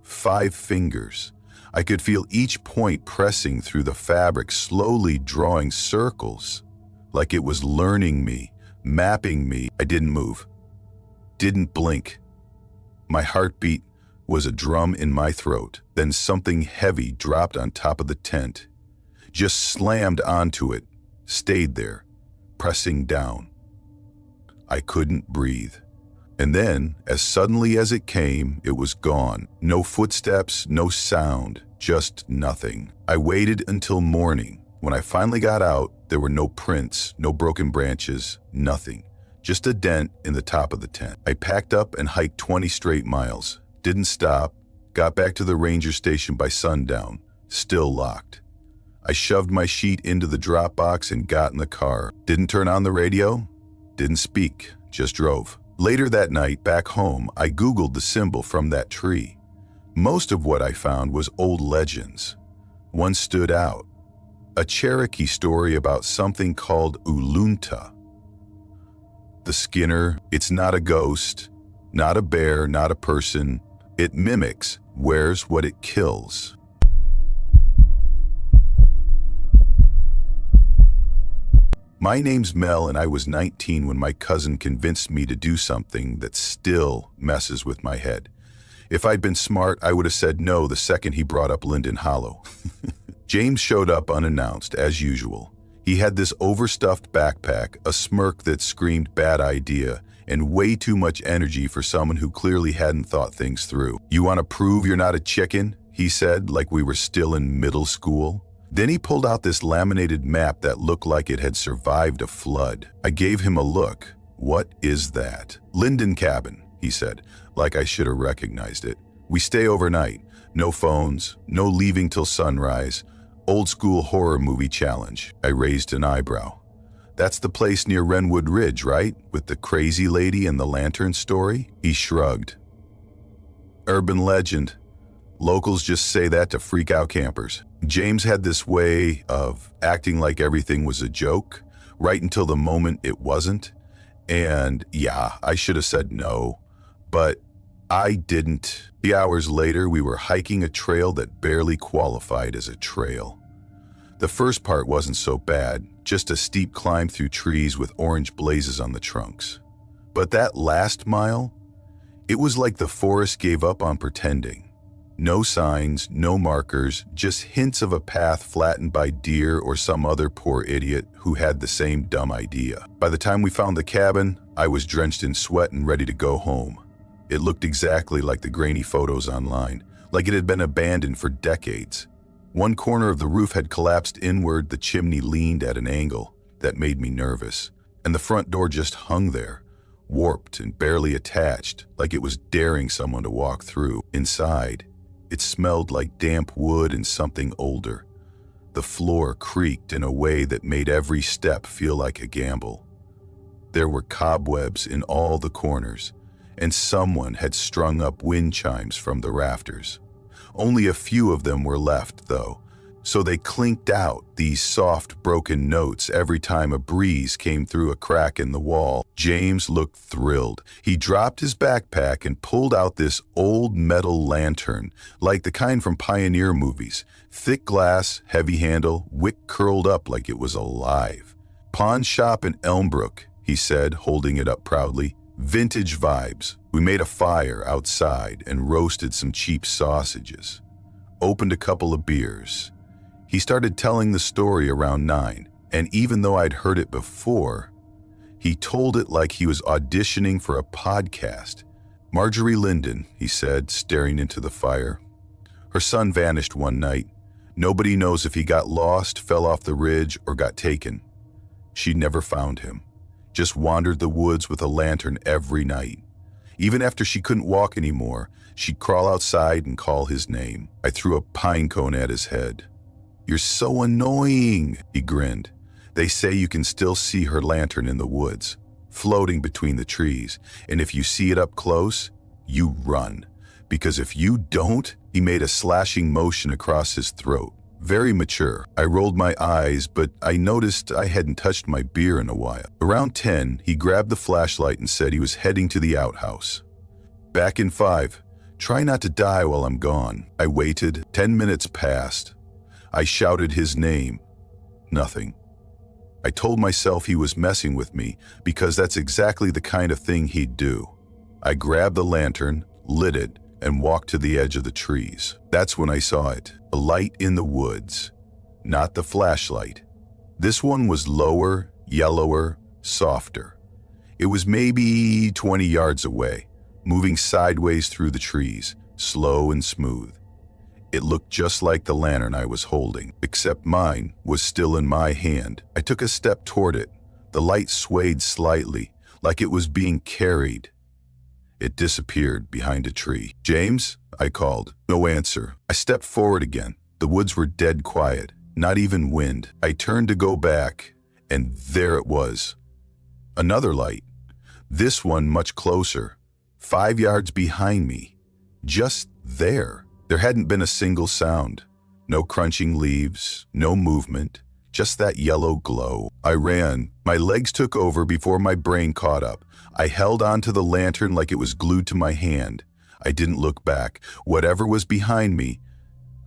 5 fingers. I could feel each point pressing through the fabric, slowly drawing circles, like it was learning me, mapping me. I didn't move, didn't blink. My heartbeat was a drum in my throat. Then something heavy dropped on top of the tent, just slammed onto it, stayed there, pressing down. I couldn't breathe. And then, as suddenly as it came, it was gone. No footsteps, no sound, just nothing. I waited until morning. When I finally got out, there were no prints, no broken branches, nothing. Just a dent in the top of the tent. I packed up and hiked 20 straight miles. Didn't stop. Got back to the ranger station by sundown. Still locked. I shoved my sheet into the drop box and got in the car. Didn't turn on the radio. Didn't speak. Just drove. Later that night, back home, I Googled the symbol from that tree. Most of what I found was old legends. One stood out. A Cherokee story about something called Ulunta. The Skinner, it's not a ghost, not a bear, not a person. It mimics, wears what it kills. My name's Mel, and I was 19 when my cousin convinced me to do something that still messes with my head. If I'd been smart, I would have said no the second he brought up Linden Hollow. James showed up unannounced, as usual. He had this overstuffed backpack, a smirk that screamed bad idea, and way too much energy for someone who clearly hadn't thought things through. "You want to prove you're not a chicken?" he said, like we were still in middle school. Then he pulled out this laminated map that looked like it had survived a flood. I gave him a look. "What is that?" "Linden Cabin," he said, like I should have recognized it. "We stay overnight. No phones, no leaving till sunrise. Old school horror movie challenge." I raised an eyebrow. "That's the place near Wrenwood Ridge, right? With the crazy lady and the lantern story?" He shrugged. "Urban legend. Locals just say that to freak out campers." James had this way of acting like everything was a joke, right until the moment it wasn't. And yeah, I should have said no, but I didn't. 3 hours later, we were hiking a trail that barely qualified as a trail. The first part wasn't so bad, just a steep climb through trees with orange blazes on the trunks. But that last mile, it was like the forest gave up on pretending. No signs, no markers, just hints of a path flattened by deer or some other poor idiot who had the same dumb idea. By the time we found the cabin, I was drenched in sweat and ready to go home. It looked exactly like the grainy photos online, like it had been abandoned for decades. One corner of the roof had collapsed inward, the chimney leaned at an angle that made me nervous, and the front door just hung there, warped and barely attached, like it was daring someone to walk through. Inside, it smelled like damp wood and something older. The floor creaked in a way that made every step feel like a gamble. There were cobwebs in all the corners, and someone had strung up wind chimes from the rafters. Only a few of them were left, though, so they clinked out these soft, broken notes every time a breeze came through a crack in the wall. James looked thrilled. He dropped his backpack and pulled out this old metal lantern, like the kind from pioneer movies. Thick glass, heavy handle, wick curled up like it was alive. "Pawn shop in Elmbrook," he said, holding it up proudly. "Vintage vibes." We made a fire outside and roasted some cheap sausages. Opened a couple of beers. He started telling the story around 9, and even though I'd heard it before, he told it like he was auditioning for a podcast. "Marjorie Linden," he said, staring into the fire. "Her son vanished one night. Nobody knows if he got lost, fell off the ridge, or got taken. She never found him. Just wandered the woods with a lantern every night. Even after she couldn't walk anymore, she'd crawl outside and call his name." I threw a pine cone at his head. "You're so annoying," he grinned. "They say you can still see her lantern in the woods, floating between the trees, and if you see it up close, you run. Because if you don't," he made a slashing motion across his throat. Very mature. I rolled my eyes, but I noticed I hadn't touched my beer in a while. Around 10, he grabbed the flashlight and said he was heading to the outhouse. "Back in 5. Try not to die while I'm gone." I waited. 10 minutes passed. I shouted his name. Nothing. I told myself he was messing with me because that's exactly the kind of thing he'd do. I grabbed the lantern, lit it, and walked to the edge of the trees. That's when I saw it. A light in the woods. Not the flashlight. This one was lower, yellower, softer. It was maybe 20 yards away, moving sideways through the trees, slow and smooth. It looked just like the lantern I was holding, except mine was still in my hand. I took a step toward it. The light swayed slightly, like it was being carried. It disappeared behind a tree. "James?" I called. No answer. I stepped forward again. The woods were dead quiet, not even wind. I turned to go back, and there it was. Another light. This one much closer, 5 yards behind me. Just there. There hadn't been a single sound. No crunching leaves, no movement, just that yellow glow. I ran. My legs took over before my brain caught up. I held onto the lantern like it was glued to my hand. I didn't look back. Whatever was behind me,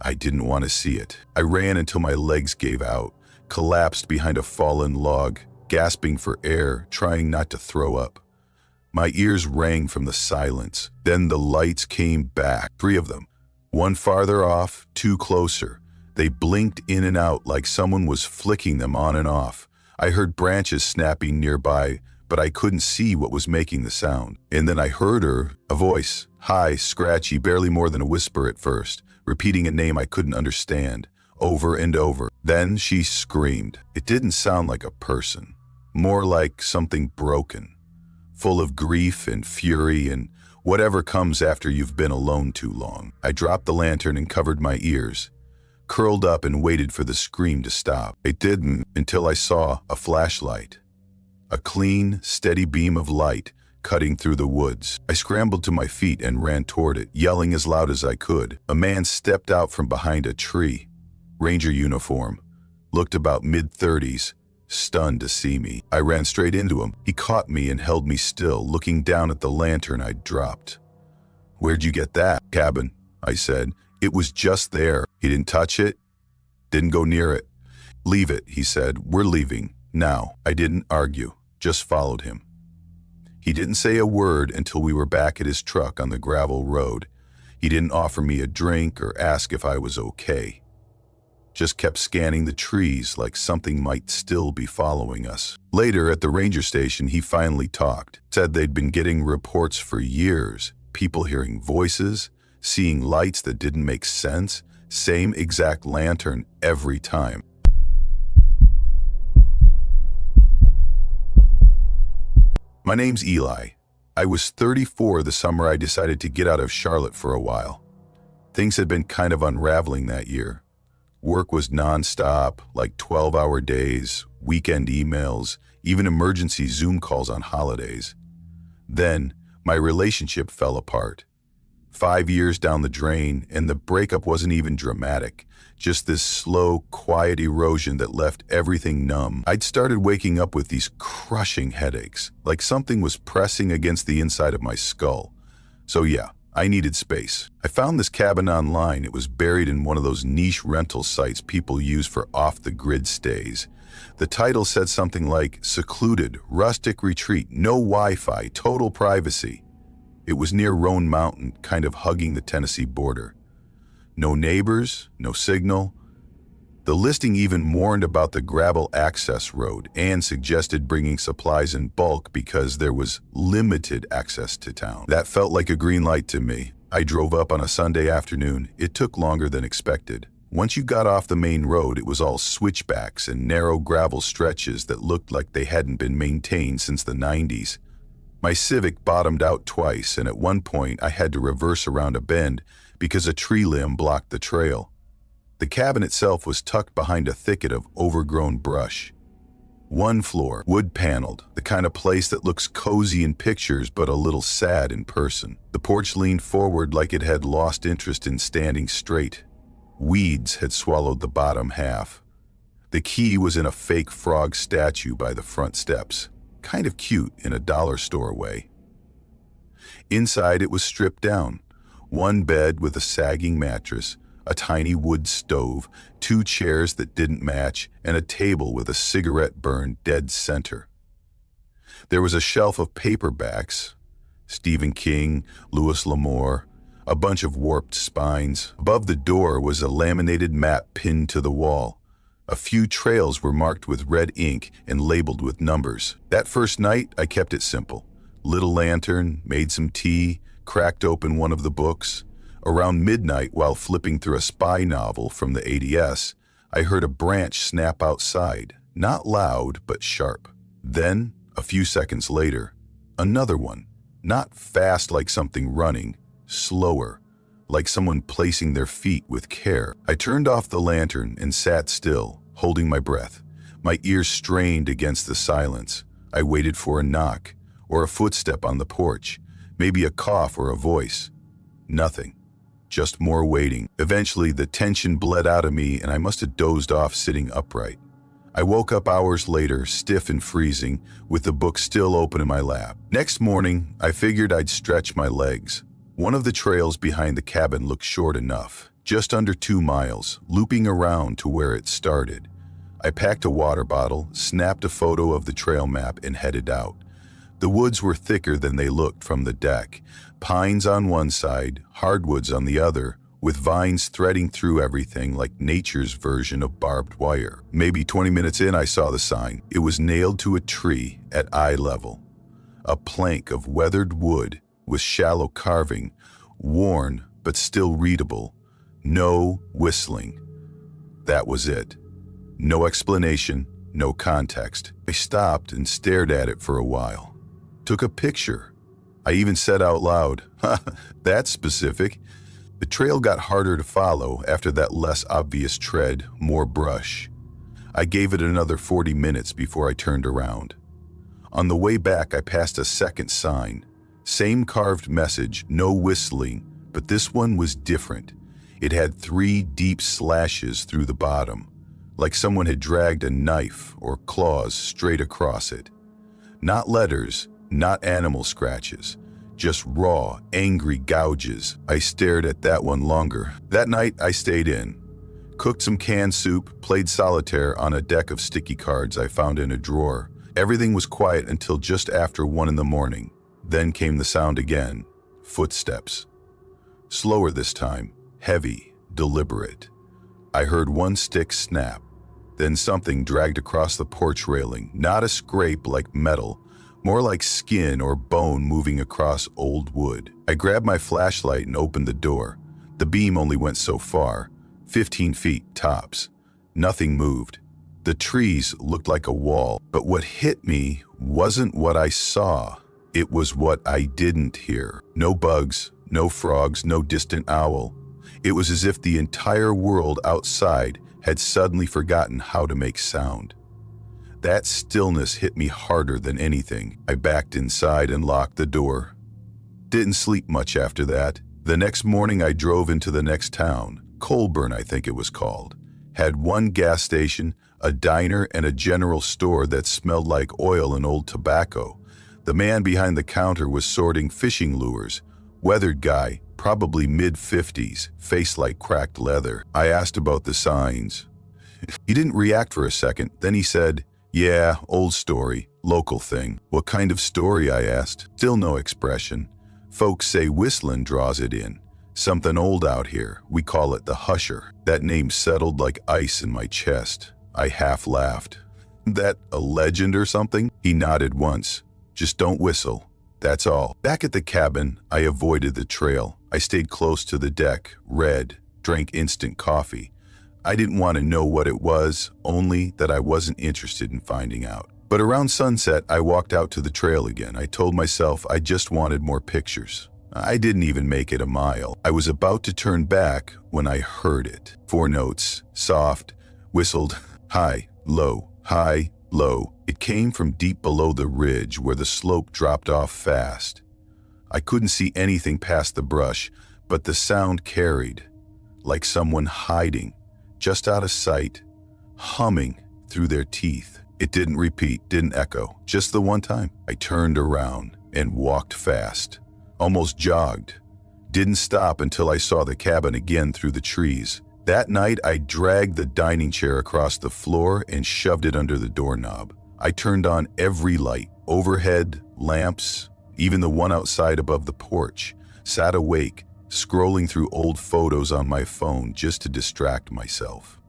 I didn't want to see it. I ran until my legs gave out, collapsed behind a fallen log, gasping for air, trying not to throw up. My ears rang from the silence. Then the lights came back, 3 of them. One farther off, 2 closer. They blinked in and out like someone was flicking them on and off. I heard branches snapping nearby, but I couldn't see what was making the sound. And then I heard her, a voice, high, scratchy, barely more than a whisper at first, repeating a name I couldn't understand, over and over. Then she screamed. It didn't sound like a person, more like something broken, full of grief and fury and whatever comes after you've been alone too long. I dropped the lantern and covered my ears, curled up and waited for the scream to stop. It didn't until I saw a flashlight. A clean, steady beam of light cutting through the woods. I scrambled to my feet and ran toward it, yelling as loud as I could. A man stepped out from behind a tree. Ranger uniform. Looked about mid-30s, stunned to see me. I ran straight into him. He caught me and held me still, looking down at the lantern I'd dropped. "Where'd you get that?" "Cabin," I said. "It was just there." He didn't touch it, didn't go near it. "Leave it," he said. "We're leaving. Now." I didn't argue, just followed him. He didn't say a word until we were back at his truck on the gravel road. He didn't offer me a drink or ask if I was okay. Just kept scanning the trees like something might still be following us. Later at the ranger station, he finally talked. Said they'd been getting reports for years. People hearing voices, seeing lights that didn't make sense, same exact lantern every time. My name's Eli. I was 34 the summer I decided to get out of Charlotte for a while. Things had been kind of unraveling that year. Work was nonstop, like 12-hour days, weekend emails, even emergency Zoom calls on holidays. Then, my relationship fell apart. 5 years down the drain, and the breakup wasn't even dramatic. Just this slow, quiet erosion that left everything numb. I'd started waking up with these crushing headaches, like something was pressing against the inside of my skull. So yeah, I needed space. I found this cabin online. It was buried in one of those niche rental sites people use for off-the-grid stays. The title said something like, "Secluded, rustic retreat, no Wi-Fi, total privacy." It was near Roan Mountain, kind of hugging the Tennessee border. No neighbors, no signal. The listing even warned about the gravel access road and suggested bringing supplies in bulk because there was limited access to town. That felt like a green light to me. I drove up on a Sunday afternoon. It took longer than expected. Once you got off the main road, it was all switchbacks and narrow gravel stretches that looked like they hadn't been maintained since the 90s. My Civic bottomed out twice, and at one point I had to reverse around a bend because a tree limb blocked the trail. The cabin itself was tucked behind a thicket of overgrown brush. One floor, wood-paneled, the kind of place that looks cozy in pictures but a little sad in person. The porch leaned forward like it had lost interest in standing straight. Weeds had swallowed the bottom half. The key was in a fake frog statue by the front steps. Kind of cute in a dollar store way. Inside it was stripped down. One bed with a sagging mattress, a tiny wood stove, 2 chairs that didn't match, and a table with a cigarette burn dead center. There was a shelf of paperbacks, Stephen King, Louis L'Amour, a bunch of warped spines. Above the door was a laminated map pinned to the wall. A few trails were marked with red ink and labeled with numbers. That first night, I kept it simple. Lit a lantern, made some tea, cracked open one of the books. Around midnight, while flipping through a spy novel from the ADS, I heard a branch snap outside, not loud, but sharp. Then, a few seconds later, another one, not fast like something running, slower, like someone placing their feet with care. I turned off the lantern and sat still, holding my breath. My ears strained against the silence. I waited for a knock, or a footstep on the porch, maybe a cough or a voice. Nothing. Just more waiting. Eventually, the tension bled out of me and I must have dozed off sitting upright. I woke up hours later, stiff and freezing, with the book still open in my lap. Next morning, I figured I'd stretch my legs. One of the trails behind the cabin looked short enough, just under 2 miles, looping around to where it started. I packed a water bottle, snapped a photo of the trail map, and headed out. The woods were thicker than they looked from the deck. Pines on one side, hardwoods on the other, with vines threading through everything like nature's version of barbed wire. Maybe 20 minutes in, I saw the sign. It was nailed to a tree at eye level. A plank of weathered wood with shallow carving, worn but still readable. No whistling. That was it. No explanation, no context. I stopped and stared at it for a while. Took a picture. I even said out loud, "Ha, that's specific." The trail got harder to follow after that less obvious tread, more brush. I gave it another 40 minutes before I turned around. On the way back, I passed a second sign. Same carved message, no whistling, but this one was different. It had 3 deep slashes through the bottom, like someone had dragged a knife or claws straight across it. Not letters, not animal scratches, just raw, angry gouges. I stared at that one longer. That night, I stayed in. Cooked some canned soup, played solitaire on a deck of sticky cards I found in a drawer. Everything was quiet until just after 1 in the morning. Then came the sound again. Footsteps. Slower this time, heavy, deliberate. I heard one stick snap. Then something dragged across the porch railing, not a scrape like metal, more like skin or bone moving across old wood. I grabbed my flashlight and opened the door. The beam only went so far, 15 feet tops. Nothing moved. The trees looked like a wall, but what hit me wasn't what I saw. It was what I didn't hear. No bugs, no frogs, no distant owl. It was as if the entire world outside had suddenly forgotten how to make sound. That stillness hit me harder than anything. I backed inside and locked the door. Didn't sleep much after that. The next morning I drove into the next town, Colburn I think it was called. Had one gas station, a diner, and a general store that smelled like oil and old tobacco. The man behind the counter was sorting fishing lures. Weathered guy, probably mid-50s, face like cracked leather. I asked about the signs. He didn't react for a second, then he said, "Yeah, old story, local thing." "What kind of story?" I asked. Still no expression. "Folks say whistling draws it in. Something old out here. We call it the Husher." That name settled like ice in my chest. I half laughed. "That a legend or something?" He nodded once. "Just don't whistle. That's all." Back at the cabin, I avoided the trail. I stayed close to the deck, read, drank instant coffee. I didn't want to know what it was, only that I wasn't interested in finding out. But around sunset, I walked out to the trail again. I told myself I just wanted more pictures. I didn't even make it a mile. I was about to turn back when I heard it. 4 notes, soft, whistled, high, low, high, low. It came from deep below the ridge where the slope dropped off fast. I couldn't see anything past the brush, but the sound carried, like someone hiding, just out of sight, humming through their teeth. It didn't repeat, didn't echo, just the one time. I turned around and walked fast, almost jogged. Didn't stop until I saw the cabin again through the trees. That night, I dragged the dining chair across the floor and shoved it under the doorknob. I turned on every light, overhead, lamps, even the one outside above the porch, sat awake, scrolling through old photos on my phone just to distract myself.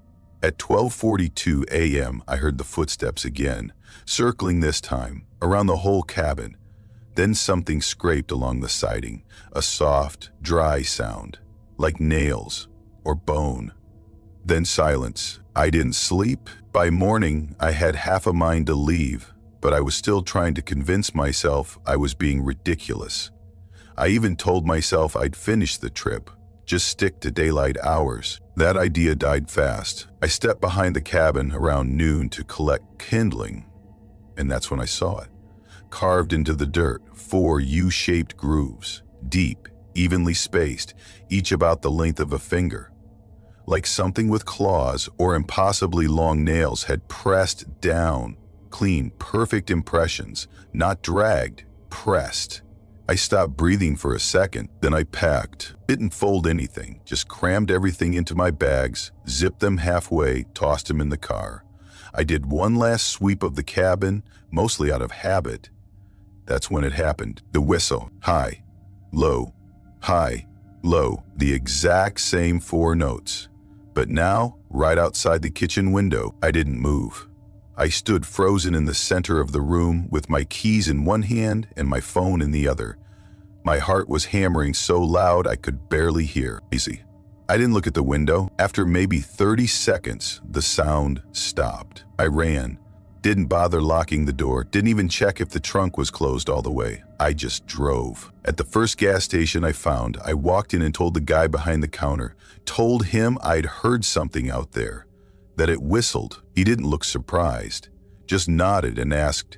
At 12:42 a.m., I heard the footsteps again, circling this time, around the whole cabin. Then something scraped along the siding, a soft, dry sound, like nails or bone. Then silence. I didn't sleep. By morning, I had half a mind to leave, but I was still trying to convince myself I was being ridiculous. I even told myself I'd finish the trip, just stick to daylight hours. That idea died fast. I stepped behind the cabin around noon to collect kindling, and that's when I saw it. Carved into the dirt, 4 U-shaped grooves, deep, evenly spaced, each about the length of a finger. Like something with claws or impossibly long nails had pressed down, clean, perfect impressions, not dragged, pressed. I stopped breathing for a second, then I packed. Didn't fold anything, just crammed everything into my bags, zipped them halfway, tossed them in the car. I did one last sweep of the cabin, mostly out of habit. That's when it happened. The whistle, high, low, high, low, the exact same 4 notes. But now, right outside the kitchen window, I didn't move. I stood frozen in the center of the room with my keys in one hand and my phone in the other. My heart was hammering so loud I could barely hear. Easy. I didn't look at the window. After maybe 30 seconds, the sound stopped. I ran. Didn't bother locking the door. Didn't even check if the trunk was closed all the way. I just drove. At the first gas station I found, I walked in and told the guy behind the counter. Told him I'd heard something out there. That it whistled. He didn't look surprised. Just nodded and asked,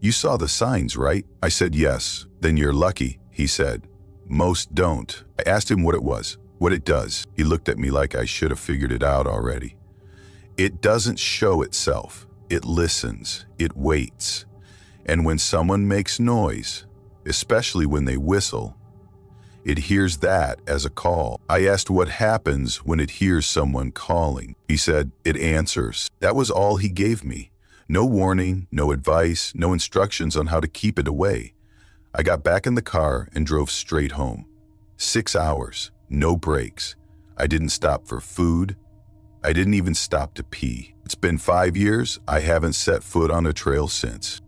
"You saw the signs, right?" I said yes. "Then you're lucky," he said. "Most don't." I asked him what it was, what it does. He looked at me like I should have figured it out already. "It doesn't show itself. It listens. It waits. And when someone makes noise, especially when they whistle, it hears that as a call." I asked what happens when it hears someone calling. He said, "It answers." That was all he gave me. No warning, no advice, no instructions on how to keep it away. I got back in the car and drove straight home. 6 hours, no breaks. I didn't stop for food. I didn't even stop to pee. It's been 5 years. I haven't set foot on a trail since.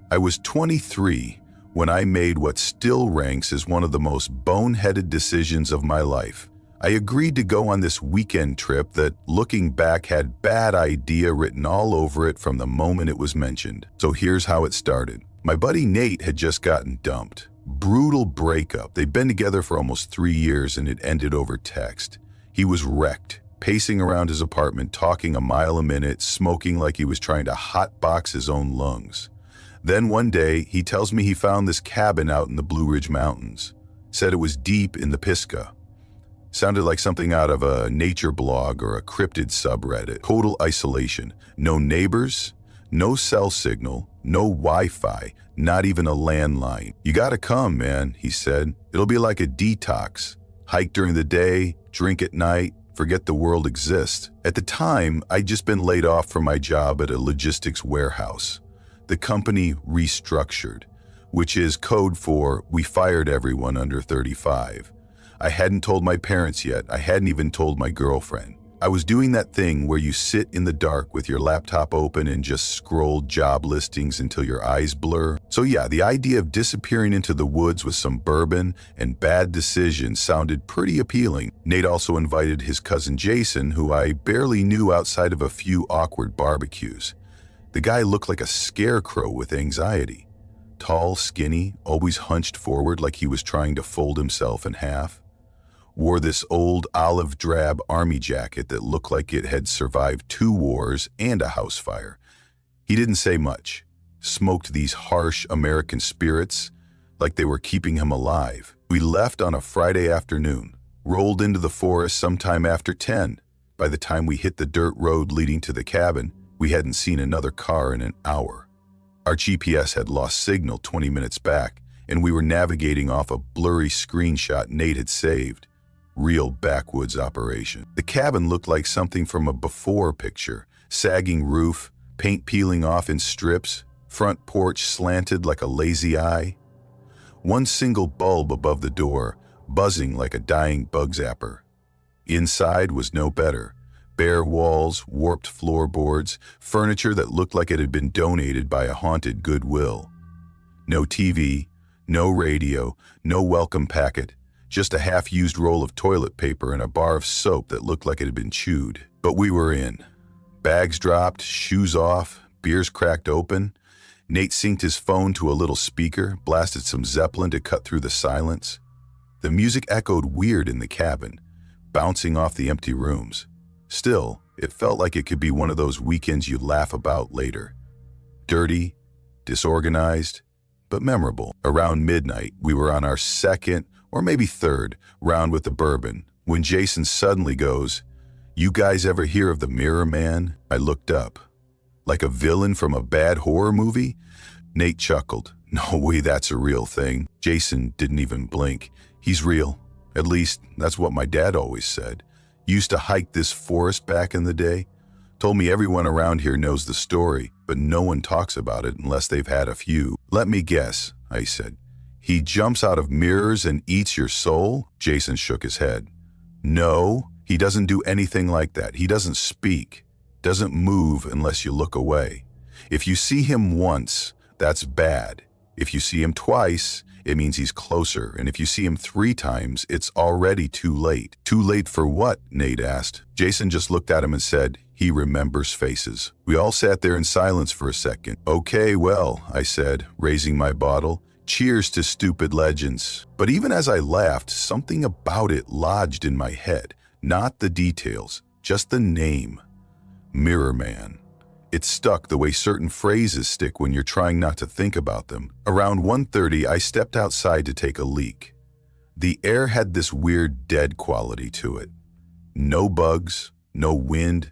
I was 23 when I made what still ranks as one of the most boneheaded decisions of my life. I agreed to go on this weekend trip that, looking back, had bad idea written all over it from the moment it was mentioned. So here's how it started. My buddy Nate had just gotten dumped. Brutal breakup. They'd been together for almost 3 years and it ended over text. He was wrecked, pacing around his apartment, talking a mile a minute, smoking like he was trying to hotbox his own lungs. Then one day, he tells me he found this cabin out in the Blue Ridge Mountains. Said it was deep in the Pisgah. Sounded like something out of a nature blog or a cryptid subreddit. Total isolation. No neighbors, no cell signal, no Wi-Fi, not even a landline. You gotta come, man, he said. It'll be like a detox. Hike during the day, drink at night, forget the world exists. At the time, I'd just been laid off from my job at a logistics warehouse. The company restructured, which is code for we fired everyone under 35. I hadn't told my parents yet. I hadn't even told my girlfriend. I was doing that thing where you sit in the dark with your laptop open and just scroll job listings until your eyes blur. So yeah, the idea of disappearing into the woods with some bourbon and bad decisions sounded pretty appealing. Nate also invited his cousin Jason, who I barely knew outside of a few awkward barbecues. The guy looked like a scarecrow with anxiety. Tall, skinny, always hunched forward like he was trying to fold himself in half. Wore this old olive drab army jacket that looked like it had survived 2 wars and a house fire. He didn't say much. Smoked these harsh American spirits like they were keeping him alive. We left on a Friday afternoon, rolled into the forest sometime after 10. By the time we hit the dirt road leading to the cabin, we hadn't seen another car in an hour. Our GPS had lost signal 20 minutes back, and we were navigating off a blurry screenshot Nate had saved. Real backwoods operation. The cabin looked like something from a before picture. Sagging roof, paint peeling off in strips, front porch slanted like a lazy eye. One single bulb above the door, buzzing like a dying bug zapper. Inside was no better. Bare walls, warped floorboards, furniture that looked like it had been donated by a haunted Goodwill. No TV, no radio, no welcome packet, just a half-used roll of toilet paper and a bar of soap that looked like it had been chewed. But we were in. Bags dropped, shoes off, beers cracked open. Nate synced his phone to a little speaker, blasted some Zeppelin to cut through the silence. The music echoed weird in the cabin, bouncing off the empty rooms. Still, it felt like it could be one of those weekends you laugh about later. Dirty, disorganized, but memorable. Around midnight, we were on our second, or maybe third, round with the bourbon, when Jason suddenly goes, "You guys ever hear of the Mirror Man?" I looked up. Like a villain from a bad horror movie? Nate chuckled. "No way, that's a real thing." Jason didn't even blink. "He's real. At least, that's what my dad always said. Used to hike this forest back in the day. Told me everyone around here knows the story, but no one talks about it unless they've had a few." "Let me guess," I said. "He jumps out of mirrors and eats your soul?" Jason shook his head. "No, he doesn't do anything like that. He doesn't speak, doesn't move unless you look away. If you see him once, that's bad. If you see him twice, it means he's closer. And if you see him 3 times, it's already too late." "Too late for what?" Nate asked. Jason just looked at him and said, "He remembers faces." We all sat there in silence for a second. "Okay, well," I said, raising my bottle. "Cheers to stupid legends." But even as I laughed, something about it lodged in my head. Not the details, just the name. Mirror Man. It stuck the way certain phrases stick when you're trying not to think about them. Around 1:30, I stepped outside to take a leak. The air had this weird dead quality to it. No bugs, no wind,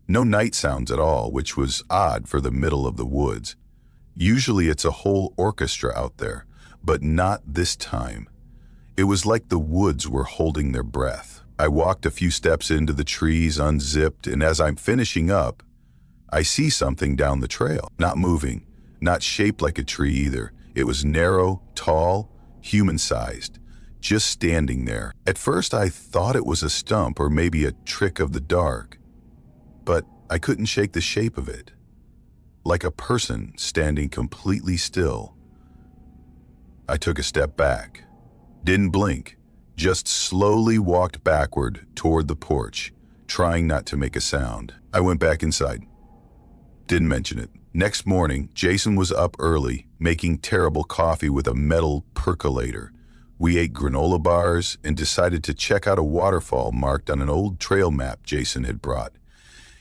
no night sounds at all, which was odd for the middle of the woods. Usually it's a whole orchestra out there, but not this time. It was like the woods were holding their breath. I walked a few steps into the trees, unzipped, and as I'm finishing up, I see something down the trail. Not moving, not shaped like a tree either. It was narrow, tall, human-sized, just standing there. At first I thought it was a stump or maybe a trick of the dark, but I couldn't shake the shape of it. Like a person standing completely still. I took a step back. Didn't blink, just slowly walked backward toward the porch, trying not to make a sound. I went back inside. Didn't mention it. Next morning, Jason was up early, making terrible coffee with a metal percolator. We ate granola bars and decided to check out a waterfall marked on an old trail map Jason had brought.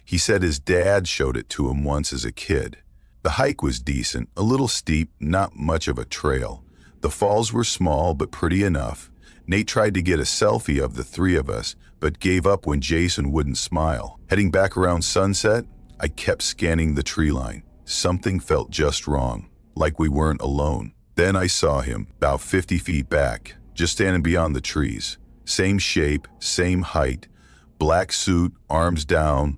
He said his dad showed it to him once as a kid. The hike was decent, a little steep, not much of a trail. The falls were small but pretty enough. Nate tried to get a selfie of the three of us, but gave up when Jason wouldn't smile. Heading back around sunset, I kept scanning the tree line. Something felt just wrong, like we weren't alone. Then I saw him, about 50 feet back, just standing beyond the trees. Same shape, same height, black suit, arms down,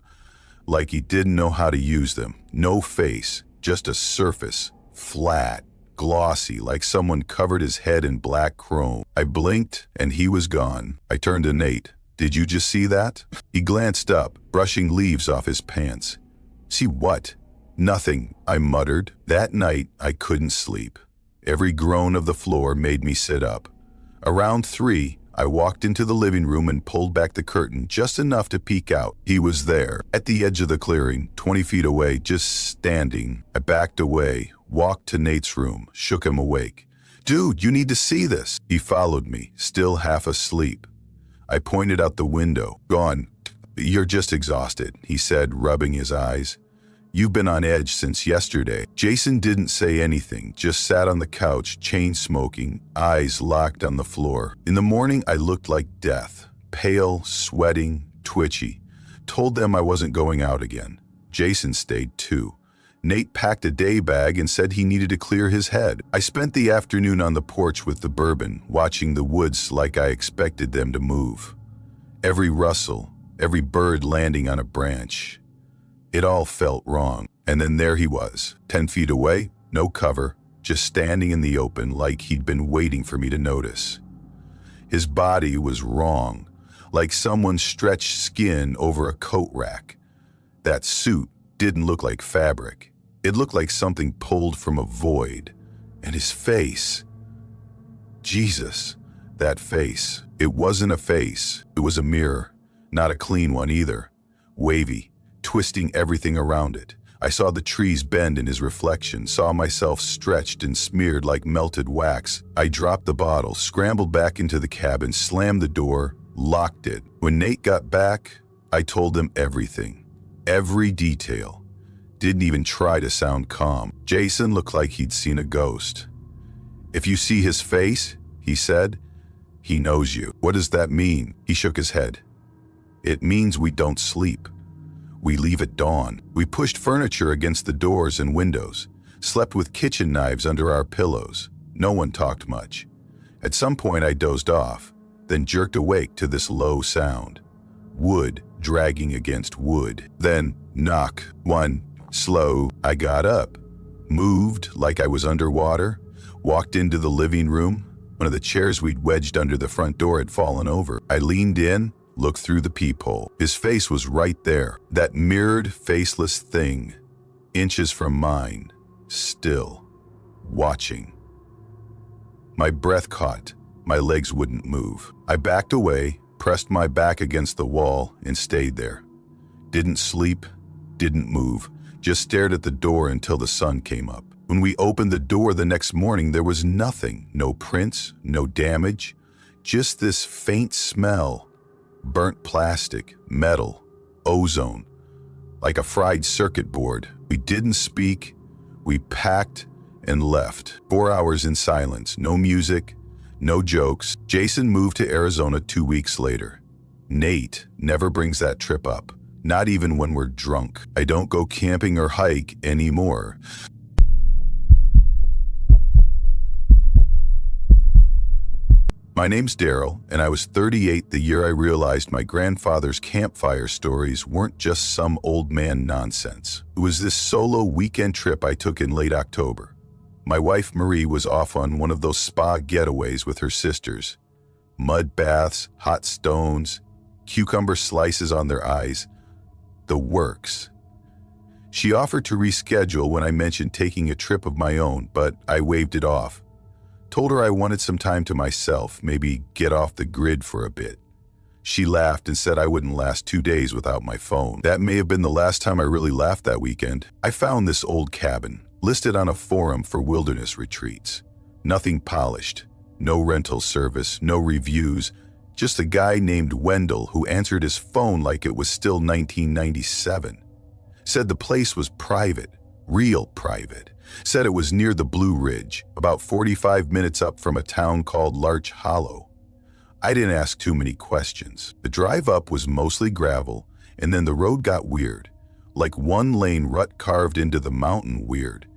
like he didn't know how to use them. No face, just a surface, flat, glossy, like someone covered his head in black chrome. I blinked, and he was gone. I turned to Nate. "Did you just see that?" He glanced up, brushing leaves off his pants. "See what?" "Nothing," I muttered. That night, I couldn't sleep. Every groan of the floor made me sit up. Around 3, I walked into the living room and pulled back the curtain just enough to peek out. He was there, at the edge of the clearing, 20 feet away, just standing. I backed away, walked to Nate's room, shook him awake. "Dude, you need to see this." He followed me, still half asleep. I pointed out the window. "Gone. You're just exhausted," he said, rubbing his eyes. "You've been on edge since yesterday." Jason didn't say anything, just sat on the couch, chain smoking, eyes locked on the floor. In the morning, I looked like death, pale, sweating, twitchy. Told them I wasn't going out again. Jason stayed too. Nate packed a day bag and said he needed to clear his head. I spent the afternoon on the porch with the bourbon, watching the woods like I expected them to move. Every rustle, every bird landing on a branch. It all felt wrong. And then there he was, 10 feet away, no cover, just standing in the open like he'd been waiting for me to notice. His body was wrong, like someone stretched skin over a coat rack. That suit didn't look like fabric. It looked like something pulled from a void. And his face. Jesus, that face. It wasn't a face. It was a mirror. Not a clean one either. Wavy. Twisting everything around it. I saw the trees bend in his reflection, saw myself stretched and smeared like melted wax. I dropped the bottle, scrambled back into the cabin, slammed the door, locked it. When Nate got back, I told him everything. Every detail. Didn't even try to sound calm. Jason looked like he'd seen a ghost. "If you see his face," he said, "he knows you." "What does that mean?" He shook his head. "It means we don't sleep. We leave at dawn." We pushed furniture against the doors and windows, slept with kitchen knives under our pillows. No one talked much. At some point I dozed off, then jerked awake to this low sound. Wood dragging against wood. Then, knock, one, slow. I got up, moved like I was underwater, walked into the living room. One of the chairs we'd wedged under the front door had fallen over. I leaned in, looked through the peephole. His face was right there, that mirrored, faceless thing, inches from mine, still, watching. My breath caught, my legs wouldn't move. I backed away, pressed my back against the wall, and stayed there. Didn't sleep, didn't move, just stared at the door until the sun came up. When we opened the door the next morning, there was nothing, no prints, no damage, just this faint smell. Burnt plastic, metal, ozone, like a fried circuit board. We didn't speak. We packed and left. 4 hours in silence, no music, no jokes. Jason moved to Arizona 2 weeks later. Nate never brings that trip up, not even when we're drunk. I don't go camping or hike anymore. My name's Daryl, and I was 38 the year I realized my grandfather's campfire stories weren't just some old man nonsense. It was this solo weekend trip I took in late October. My wife Marie was off on one of those spa getaways with her sisters. Mud baths, hot stones, cucumber slices on their eyes. The works. She offered to reschedule when I mentioned taking a trip of my own, but I waved it off. Told her I wanted some time to myself, maybe get off the grid for a bit. She laughed and said I wouldn't last 2 days without my phone. That may have been the last time I really laughed that weekend. I found this old cabin, listed on a forum for wilderness retreats. Nothing polished, no rental service, no reviews, just a guy named Wendell who answered his phone like it was still 1997. Said the place was private, real private. Said it was near the Blue Ridge, about 45 minutes up from a town called Larch Hollow. I didn't ask too many questions. The drive up was mostly gravel, and then the road got weird, like one lane rut carved into the mountain weird.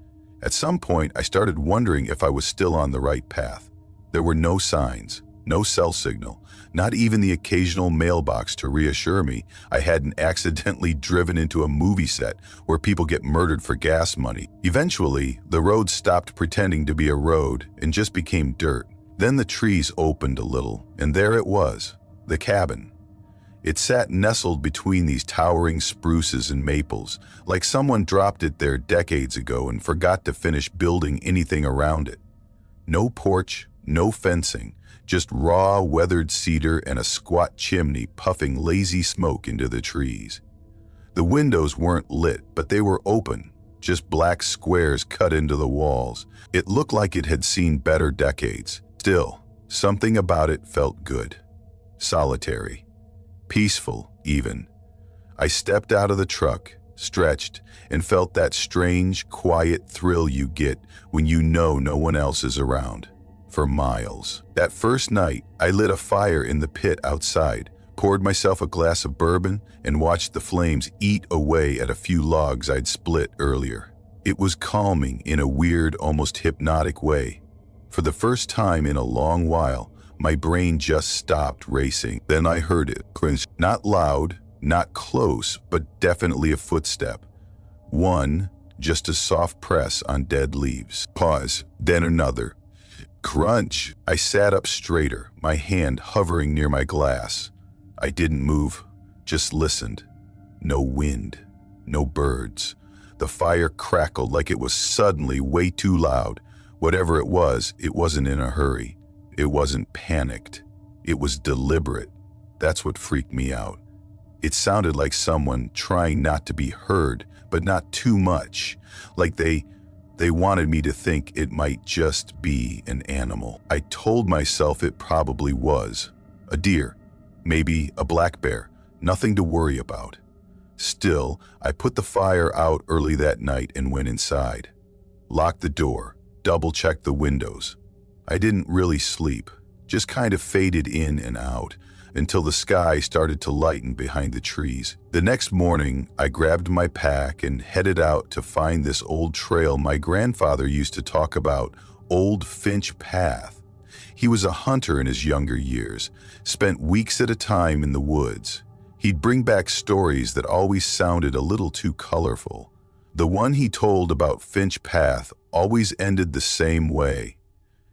At some point, I started wondering if I was still on the right path. There were no signs, no cell signal, not even the occasional mailbox to reassure me I hadn't accidentally driven into a movie set where people get murdered for gas money. Eventually, the road stopped pretending to be a road and just became dirt. Then the trees opened a little, and there it was, the cabin. It sat nestled between these towering spruces and maples, like someone dropped it there decades ago and forgot to finish building anything around it. No porch, no fencing, just raw, weathered cedar and a squat chimney puffing lazy smoke into the trees. The windows weren't lit, but they were open, just black squares cut into the walls. It looked like it had seen better decades. Still, something about it felt good. Solitary. Peaceful, even. I stepped out of the truck, stretched, and felt that strange, quiet thrill you get when you know no one else is around. For miles. That first night, I lit a fire in the pit outside, poured myself a glass of bourbon, and watched the flames eat away at a few logs I'd split earlier. It was calming in a weird, almost hypnotic way. For the first time in a long while, my brain just stopped racing. Then I heard it, cringe. Not loud, not close, but definitely a footstep. One, just a soft press on dead leaves. Pause, then another. Crunch. I sat up straighter, my hand hovering near my glass. I didn't move, just listened. No wind, no birds. The fire crackled like it was suddenly way too loud. Whatever it wasn't in a hurry. It wasn't panicked. It was deliberate. That's what freaked me out. It sounded like someone trying not to be heard, but not too much. Like they wanted me to think it might just be an animal. I told myself it probably was. A deer, maybe a black bear, nothing to worry about. Still, I put the fire out early that night and went inside. Locked the door, double-checked the windows. I didn't really sleep, just kind of faded in and out until the sky started to lighten behind the trees. The next morning, I grabbed my pack and headed out to find this old trail my grandfather used to talk about, Old Finch Path. He was a hunter in his younger years, spent weeks at a time in the woods. He'd bring back stories that always sounded a little too colorful. The one he told about Finch Path always ended the same way.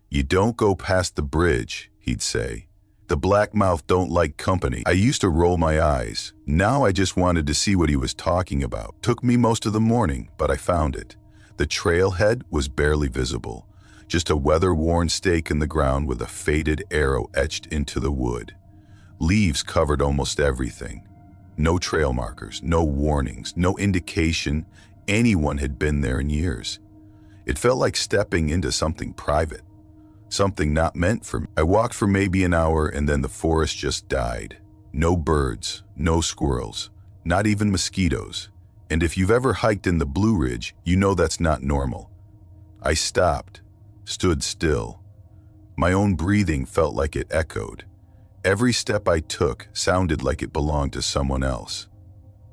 "You don't go past the bridge," he'd say. "The blackmouth don't like company." I used to roll my eyes. Now I just wanted to see what he was talking about. Took me most of the morning, but I found it. The trailhead was barely visible, just a weather-worn stake in the ground with a faded arrow etched into the wood. Leaves covered almost everything. No trail markers, no warnings, no indication anyone had been there in years. It felt like stepping into something private. Something not meant for me. I walked for maybe an hour and then the forest just died. No birds, no squirrels, not even mosquitoes. And if you've ever hiked in the Blue Ridge, you know that's not normal. I stopped, stood still. My own breathing felt like it echoed. Every step I took sounded like it belonged to someone else.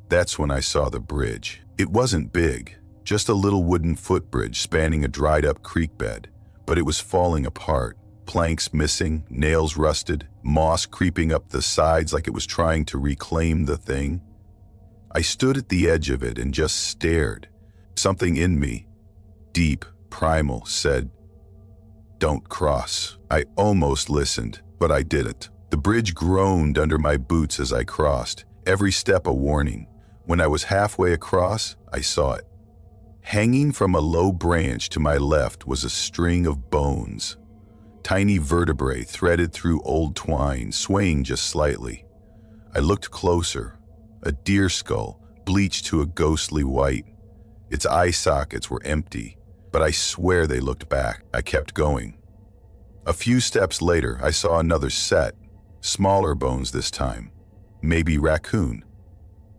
That's when I saw the bridge. It wasn't big, just a little wooden footbridge spanning a dried-up creek bed. But it was falling apart, planks missing, nails rusted, moss creeping up the sides like it was trying to reclaim the thing. I stood at the edge of it and just stared. Something in me, deep, primal, said, "Don't cross." I almost listened, but I didn't. The bridge groaned under my boots as I crossed, every step a warning. When I was halfway across, I saw it. Hanging from a low branch to my left was a string of bones. tiny vertebrae threaded through old twine, swaying just slightly. I looked closer. A deer skull, bleached to a ghostly white. Its eye sockets were empty, but I swear they looked back. I kept going. A few steps later, I saw another set, smaller bones this time, maybe raccoon.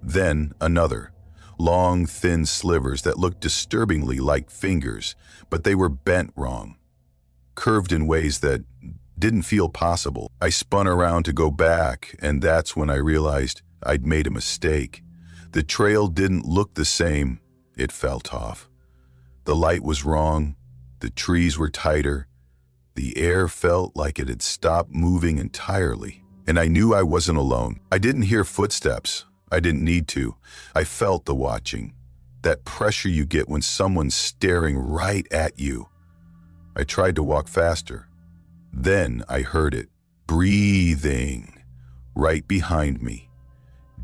Then another, long, thin slivers that looked disturbingly like fingers, but they were bent wrong, curved in ways that didn't feel possible. I spun around to go back, and that's when I realized I'd made a mistake. The trail didn't look the same. It felt off. The light was wrong. The trees were tighter. The air felt like it had stopped moving entirely. And I knew I wasn't alone. I didn't hear footsteps. I didn't need to. I felt the watching. That pressure you get when someone's staring right at you. I tried to walk faster. Then I heard it. Breathing. Right behind me.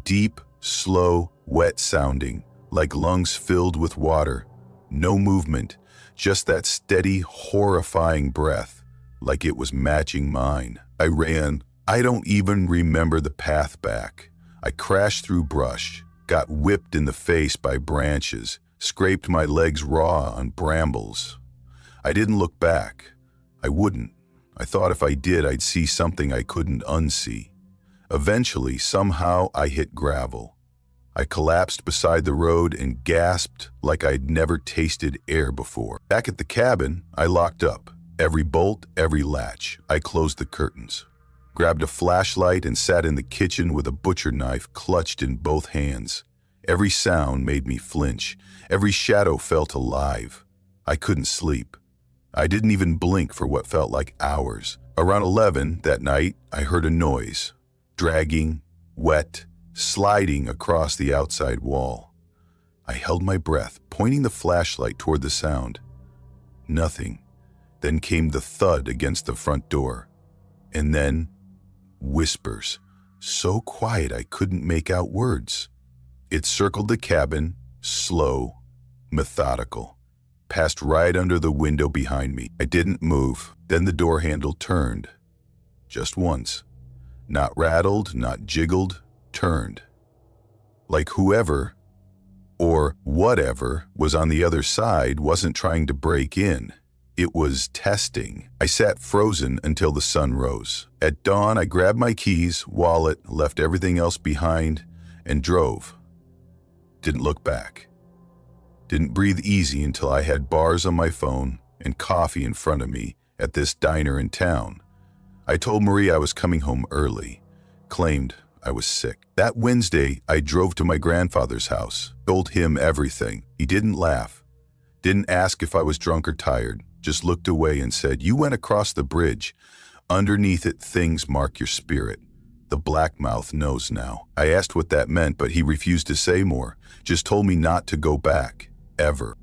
Deep, slow, wet sounding, like lungs filled with water. No movement, just that steady, horrifying breath, like it was matching mine. I ran. I don't even remember the path back. I crashed through brush, got whipped in the face by branches, scraped my legs raw on brambles. I didn't look back. I wouldn't. I thought if I did, I'd see something I couldn't unsee. Eventually, somehow, I hit gravel. I collapsed beside the road and gasped like I'd never tasted air before. Back at the cabin, I locked up. Every bolt, every latch. I closed the curtains, grabbed a flashlight and sat in the kitchen with a butcher knife clutched in both hands. Every sound made me flinch. Every shadow felt alive. I couldn't sleep. I didn't even blink for what felt like hours. Around 11 that night, I heard a noise. Dragging, wet, sliding across the outside wall. I held my breath, pointing the flashlight toward the sound. Nothing. Then came the thud against the front door. And then, whispers, so quiet I couldn't make out words. It circled the cabin, slow, methodical, passed right under the window behind me. I didn't move. Then the door handle turned. Just once. Not rattled, not jiggled, turned. Like whoever, or whatever, was on the other side wasn't trying to break in. It was testing. I sat frozen until the sun rose. At dawn, I grabbed my keys, wallet, left everything else behind, and drove. Didn't look back. Didn't breathe easy until I had bars on my phone and coffee in front of me at this diner in town. I told Marie I was coming home early, claimed I was sick. That Wednesday, I drove to my grandfather's house, told him everything. He didn't laugh, didn't ask if I was drunk or tired, just looked away and said, "You went across the bridge. Underneath it, things mark your spirit. The black mouth knows now." I asked what that meant, but he refused to say more, just told me not to go back, ever.